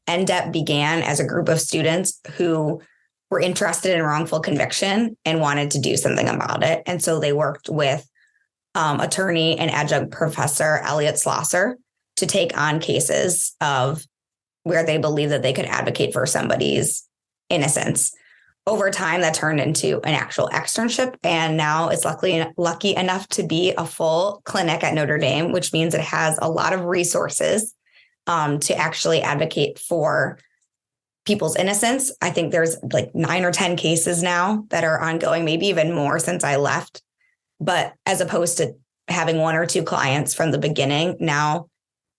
NDEP began as a group of students who were interested in wrongful conviction and wanted to do something about it. And so they worked with attorney and adjunct professor Elliot Schlosser to take on cases of where they believe that they could advocate for somebody's innocence. Over time, that turned into an actual externship, and now it's lucky enough to be a full clinic at Notre Dame, which means it has a lot of resources to actually advocate for people's innocence. I think there's like 9 or 10 cases now that are ongoing, maybe even more since I left. But as opposed to having 1 or 2 clients from the beginning, now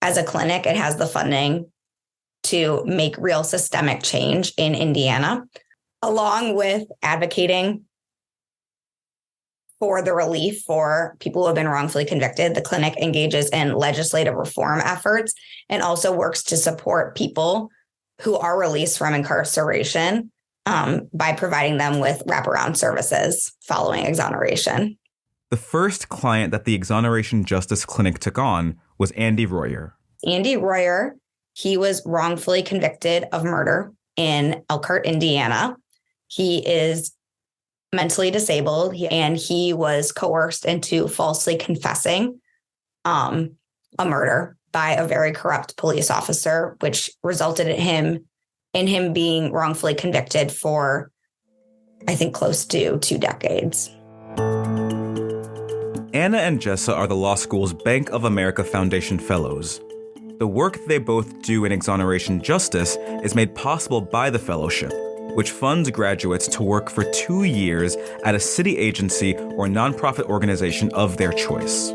as a clinic, it has the funding to make real systemic change in Indiana, along with advocating for the relief for people who have been wrongfully convicted. The clinic engages in legislative reform efforts and also works to support people who are released from incarceration by providing them with wraparound services following exoneration. The first client that the Exoneration Justice Clinic took on was Andy Royer. Andy Royer, he was wrongfully convicted of murder in Elkhart, Indiana. He is mentally disabled, and he was coerced into falsely confessing a murder by a very corrupt police officer, which resulted in him being wrongfully convicted for, I think, close to 2 decades. Anna and Jessa are the law school's Bank of America Foundation Fellows. The work they both do in exoneration justice is made possible by the fellowship, which funds graduates to work for 2 years at a city agency or nonprofit organization of their choice.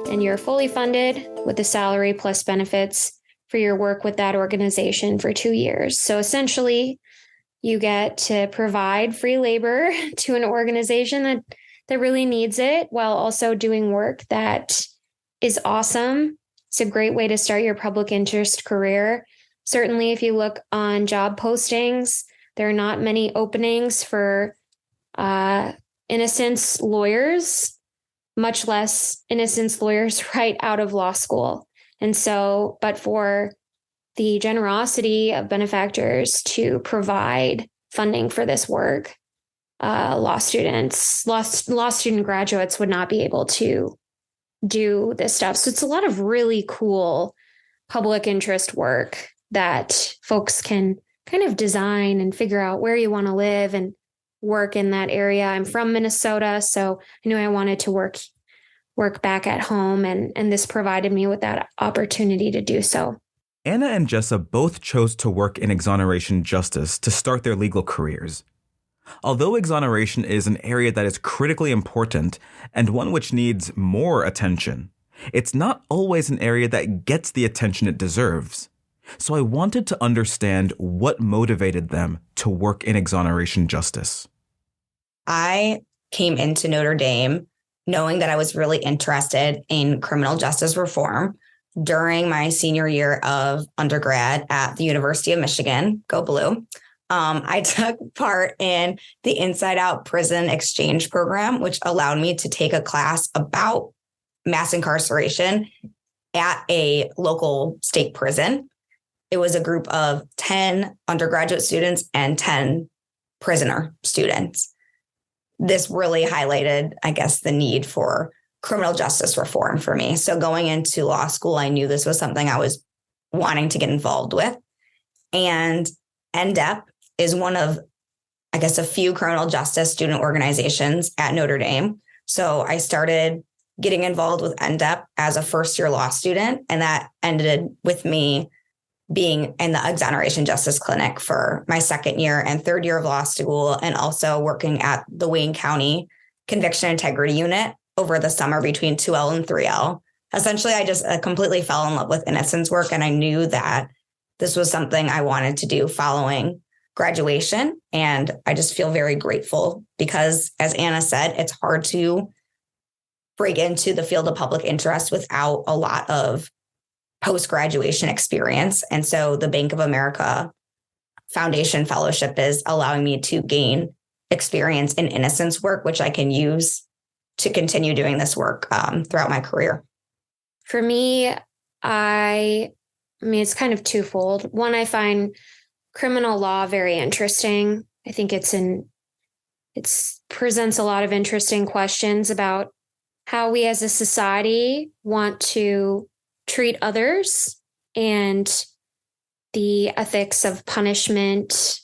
And you're fully funded with the salary plus benefits for your work with that organization for 2 years. So essentially, you get to provide free labor to an organization that really needs it while also doing work that is awesome. It's a great way to start your public interest career. Certainly, if you look on job postings, there are not many openings for innocence lawyers, much less innocence lawyers right out of law school. And so, but for the generosity of benefactors to provide funding for this work, law student graduates would not be able to do this stuff. So it's a lot of really cool public interest work that folks can kind of design and figure out where you want to live and work in that area. I'm from Minnesota, so I knew I wanted to work back at home, and this provided me with that opportunity to do so. Anna and Jessa both chose to work in exoneration justice to start their legal careers. Although exoneration is an area that is critically important and one which needs more attention, it's not always an area that gets the attention it deserves. So I wanted to understand what motivated them to work in exoneration justice. I came into Notre Dame knowing that I was really interested in criminal justice reform during my senior year of undergrad at the University of Michigan. Go Blue. I took part in the Inside Out Prison Exchange Program, which allowed me to take a class about mass incarceration at a local state prison. It was a group of 10 undergraduate students and 10 prisoner students. This really highlighted, I guess, the need for criminal justice reform for me. So going into law school, I knew this was something I was wanting to get involved with. And NDEP is one of, I guess, a few criminal justice student organizations at Notre Dame. So I started getting involved with NDEP as a first-year law student, and that ended with me being in the Exoneration Justice Clinic for my second year and third year of law school, and also working at the Wayne County Conviction Integrity Unit over the summer between 2L and 3L. Essentially, I just completely fell in love with innocence work, and I knew that this was something I wanted to do following graduation. And I just feel very grateful because, as Anna said, it's hard to break into the field of public interest without a lot of post-graduation experience. And so the Bank of America Foundation Fellowship is allowing me to gain experience in innocence work, which I can use to continue doing this work throughout my career. For me, I mean, it's kind of twofold. One, I find criminal law very interesting. I think it presents a lot of interesting questions about how we as a society want to treat others and the ethics of punishment.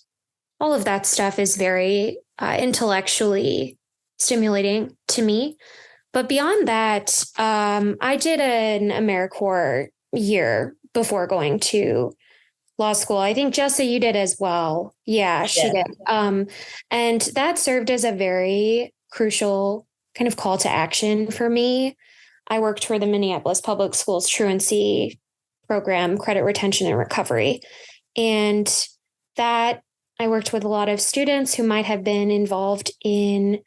All of that stuff is very intellectually stimulating to me. But beyond that, I did an AmeriCorps year before going to law school. I think Jessa, you did as well. Yeah, she did. And that served as a very crucial kind of call to action for me. I worked for the Minneapolis Public Schools Truancy Program, Credit Retention and Recovery. And that I worked with a lot of students who might have been involved in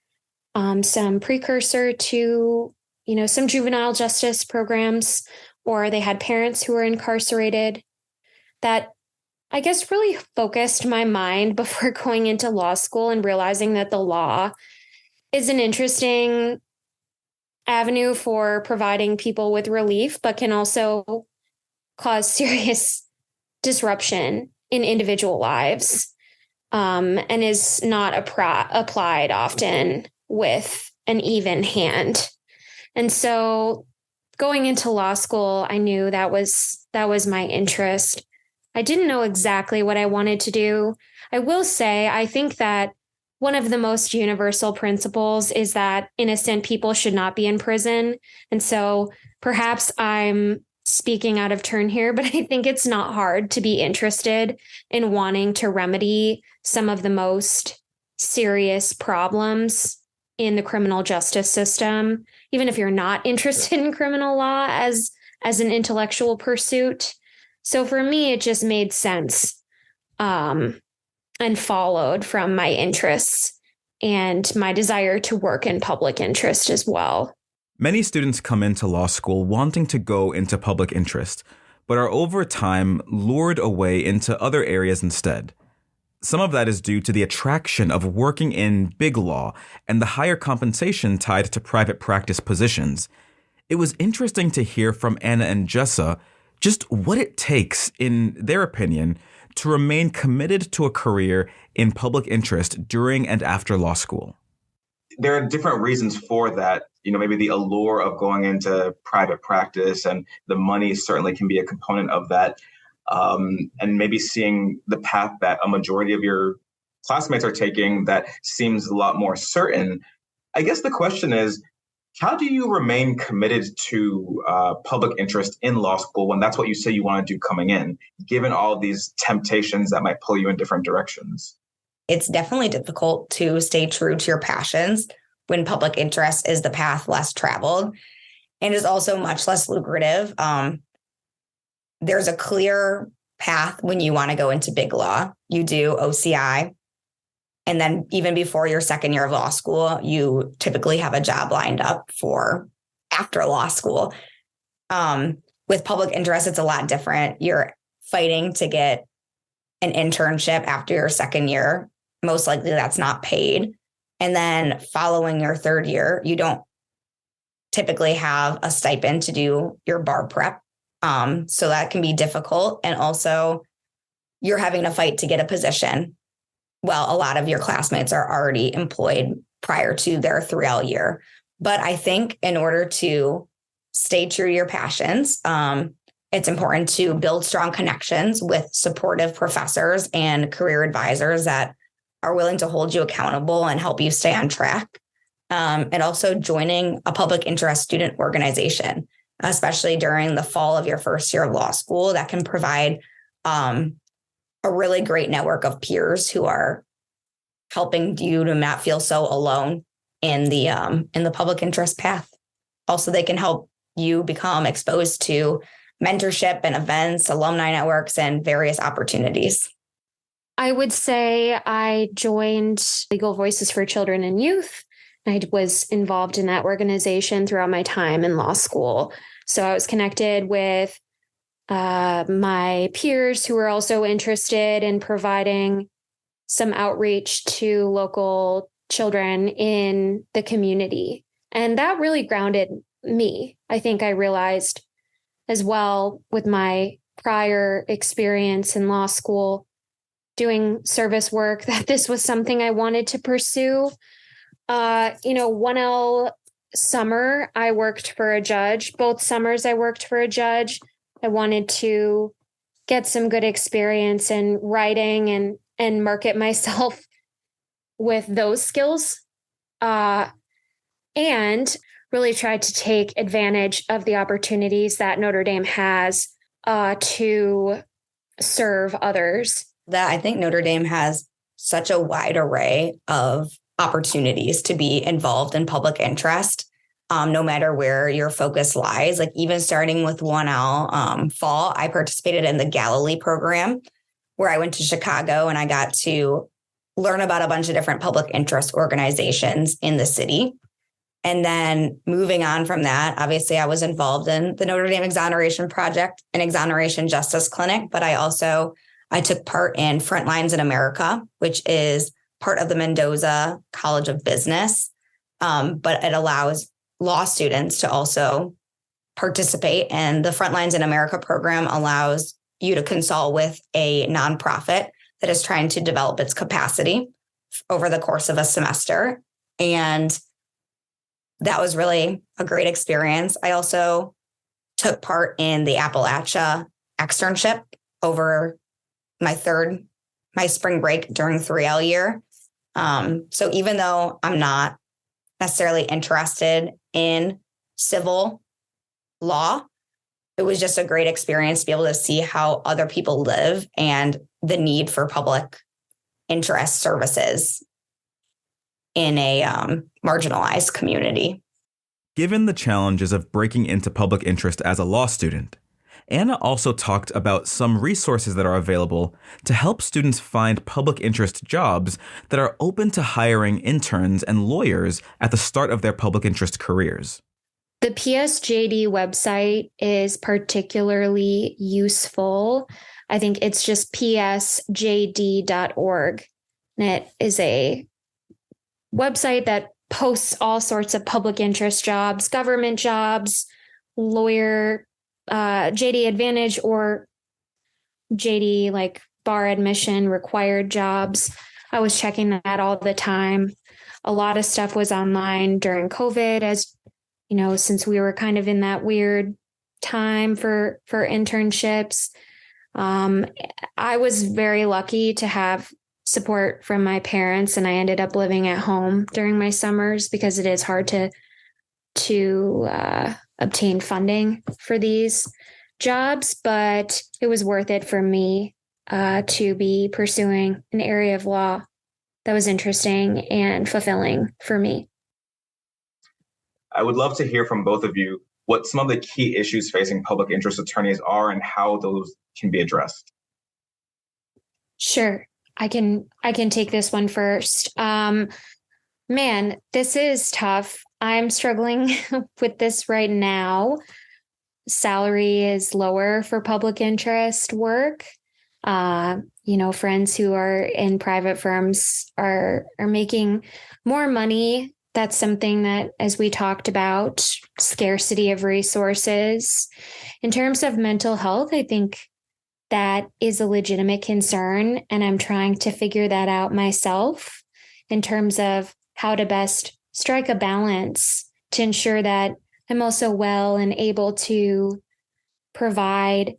some precursor to, some juvenile justice programs, or they had parents who were incarcerated. That I guess really focused my mind before going into law school and realizing that the law is an interesting avenue for providing people with relief, but can also cause serious disruption in individual lives, and is not applied often with an even hand. And so going into law school, I knew that was my interest. I didn't know exactly what I wanted to do. I will say, I think that one of the most universal principles is that innocent people should not be in prison. And so perhaps I'm speaking out of turn here, but I think it's not hard to be interested in wanting to remedy some of the most serious problems in the criminal justice system, even if you're not interested in criminal law as an intellectual pursuit. So for me, it just made sense, and followed from my interests and my desire to work in public interest as well. Many students come into law school wanting to go into public interest, but are over time lured away into other areas instead. Some of that is due to the attraction of working in big law and the higher compensation tied to private practice positions. It was interesting to hear from Anna and Jessa just what it takes, in their opinion, to remain committed to a career in public interest during and after law school. There are different reasons for that. Maybe the allure of going into private practice and the money certainly can be a component of that. And maybe seeing the path that a majority of your classmates are taking that seems a lot more certain. I guess the question is, how do you remain committed to public interest in law school when that's what you say you want to do coming in, given all these temptations that might pull you in different directions? It's definitely difficult to stay true to your passions when public interest is the path less traveled and is also much less lucrative. There's a clear path when you want to go into big law. You do OCI. And then even before your second year of law school, you typically have a job lined up for after law school. With public interest, it's a lot different. You're fighting to get an internship after your second year. Most likely that's not paid. And then following your third year, you don't typically have a stipend to do your bar prep. So that can be difficult. And also you're having to fight to get a position. Well, a lot of your classmates are already employed prior to their 3L year. But I think in order to stay true to your passions, it's important to build strong connections with supportive professors and career advisors that are willing to hold you accountable and help you stay on track. And also joining a public interest student organization, especially during the fall of your first year of law school, that can provide a really great network of peers who are helping you to not feel so alone in the public interest path. Also, they can help you become exposed to mentorship and events, alumni networks, and various opportunities. I would say I joined Legal Voices for Children and Youth. I was involved in that organization throughout my time in law school. So I was connected with my peers who were also interested in providing some outreach to local children in the community. And that really grounded me. I think I realized as well with my prior experience in law school doing service work that this was something I wanted to pursue. 1L summer, I worked for a judge. Both summers I worked for a judge. I wanted to get some good experience in writing and market myself with those skills. And really tried to take advantage of the opportunities that Notre Dame has to serve others. That I think Notre Dame has such a wide array of opportunities to be involved in public interest, no matter where your focus lies. Like even starting with 1L fall, I participated in the Galilee program where I went to Chicago and I got to learn about a bunch of different public interest organizations in the city. And then moving on from that, obviously I was involved in the Notre Dame Exoneration Project and Exoneration Justice Clinic, but I took part in Frontlines in America, which is part of the Mendoza College of Business. But it allows law students to also participate. And the Frontlines in America program allows you to consult with a nonprofit that is trying to develop its capacity over the course of a semester. And that was really a great experience. I also took part in the Appalachia externship over my spring break during 3L year. So even though I'm not necessarily interested in civil law, it was just a great experience to be able to see how other people live and the need for public interest services in a marginalized community. Given the challenges of breaking into public interest as a law student, Anna also talked about some resources that are available to help students find public interest jobs that are open to hiring interns and lawyers at the start of their public interest careers. The PSJD website is particularly useful. I think it's just psjd.org. And it is a website that posts all sorts of public interest jobs, government jobs, lawyer, JD Advantage or JD like bar admission required jobs. I was checking that all the time. A lot of stuff was online during COVID, as you know, since we were kind of in that weird time for internships. I was very lucky to have support from my parents, and I ended up living at home during my summers because it is hard to obtain funding for these jobs, but it was worth it for me to be pursuing an area of law that was interesting and fulfilling for me. I would love to hear from both of you what some of the key issues facing public interest attorneys are and how those can be addressed. Sure. I can take this one first. Man, this is tough. I'm struggling with this right now. Salary is lower for public interest work. Friends who are in private firms are making more money. That's something that, as we talked about, scarcity of resources. In terms of mental health, I think that is a legitimate concern, and I'm trying to figure that out myself in terms of how to best strike a balance to ensure that I'm also well and able to provide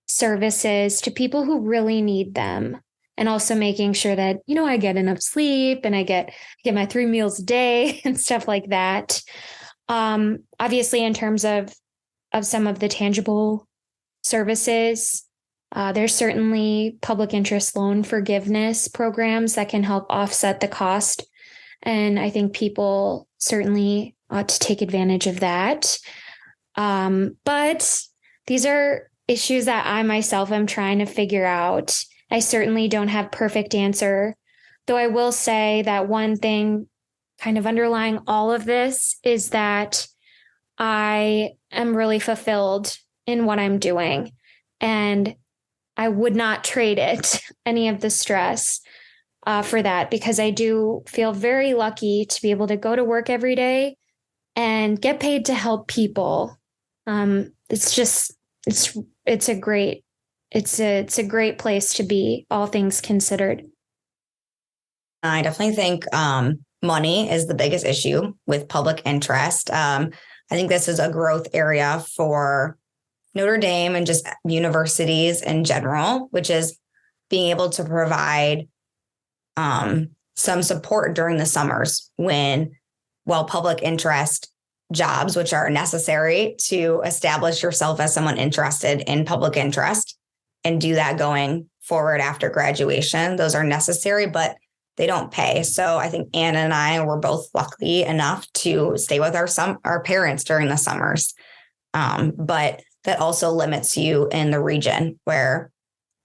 services to people who really need them, and also making sure that, I get enough sleep and I get my 3 meals a day and stuff like that. Obviously, in terms of some of the tangible services, there's certainly public interest loan forgiveness programs that can help offset the cost. And I think people certainly ought to take advantage of that. But these are issues that I myself am trying to figure out. I certainly don't have perfect answer, though I will say that one thing kind of underlying all of this is that I am really fulfilled in what I'm doing. And I would not trade it, any of the stress, for that, because I do feel very lucky to be able to go to work every day and get paid to help people. It's just it's a great place to be, all things considered. I definitely think money is the biggest issue with public interest. I think this is a growth area for Notre Dame and just universities in general, which is being able to provide some support during the summers while public interest jobs, which are necessary to establish yourself as someone interested in public interest and do that going forward after graduation. Those are necessary, but they don't pay. So I think Anna and I were both lucky enough to stay with our parents during the summers. But that also limits you in the region where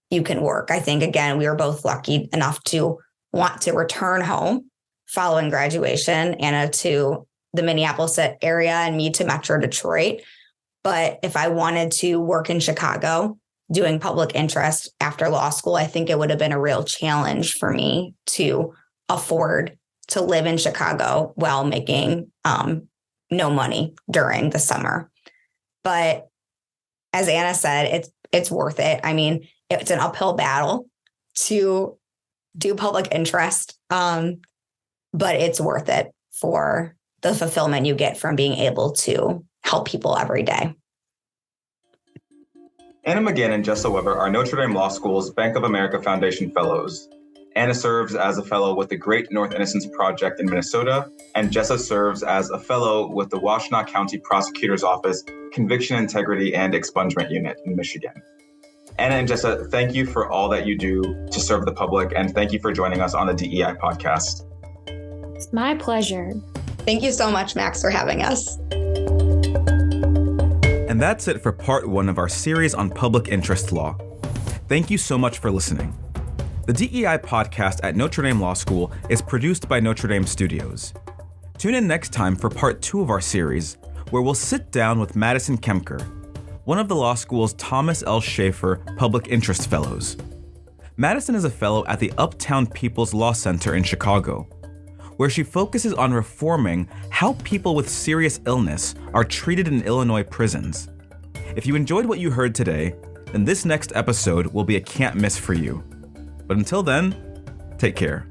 you can work. I think, again, we were both lucky enough to want to return home following graduation, Anna to the Minneapolis area and me to Metro Detroit. But if I wanted to work in Chicago doing public interest after law school, I think it would have been a real challenge for me to afford to live in Chicago while making no money during the summer. But as Anna said, it's worth it. I mean, it's an uphill battle to do public interest, but it's worth it for the fulfillment you get from being able to help people every day. Anna McGinn and Jessa Weber are Notre Dame Law School's Bank of America Foundation Fellows. Anna serves as a fellow with the Great North Innocence Project in Minnesota, and Jessa serves as a fellow with the Washtenaw County Prosecutor's Office Conviction Integrity and Expungement Unit in Michigan. Anna and Jessa, thank you for all that you do to serve the public, and thank you for joining us on the DEI podcast. It's my pleasure. Thank you so much, Max, for having us. And that's it for part 1 of our series on public interest law. Thank you so much for listening. The DEI podcast at Notre Dame Law School is produced by Notre Dame Studios. Tune in next time for part 2 of our series, where we'll sit down with Madison Kemker, one of the law school's Thomas L. Schaefer Public Interest Fellows. Madison is a fellow at the Uptown People's Law Center in Chicago, where she focuses on reforming how people with serious illness are treated in Illinois prisons. If you enjoyed what you heard today, then this next episode will be a can't miss for you. But until then, take care.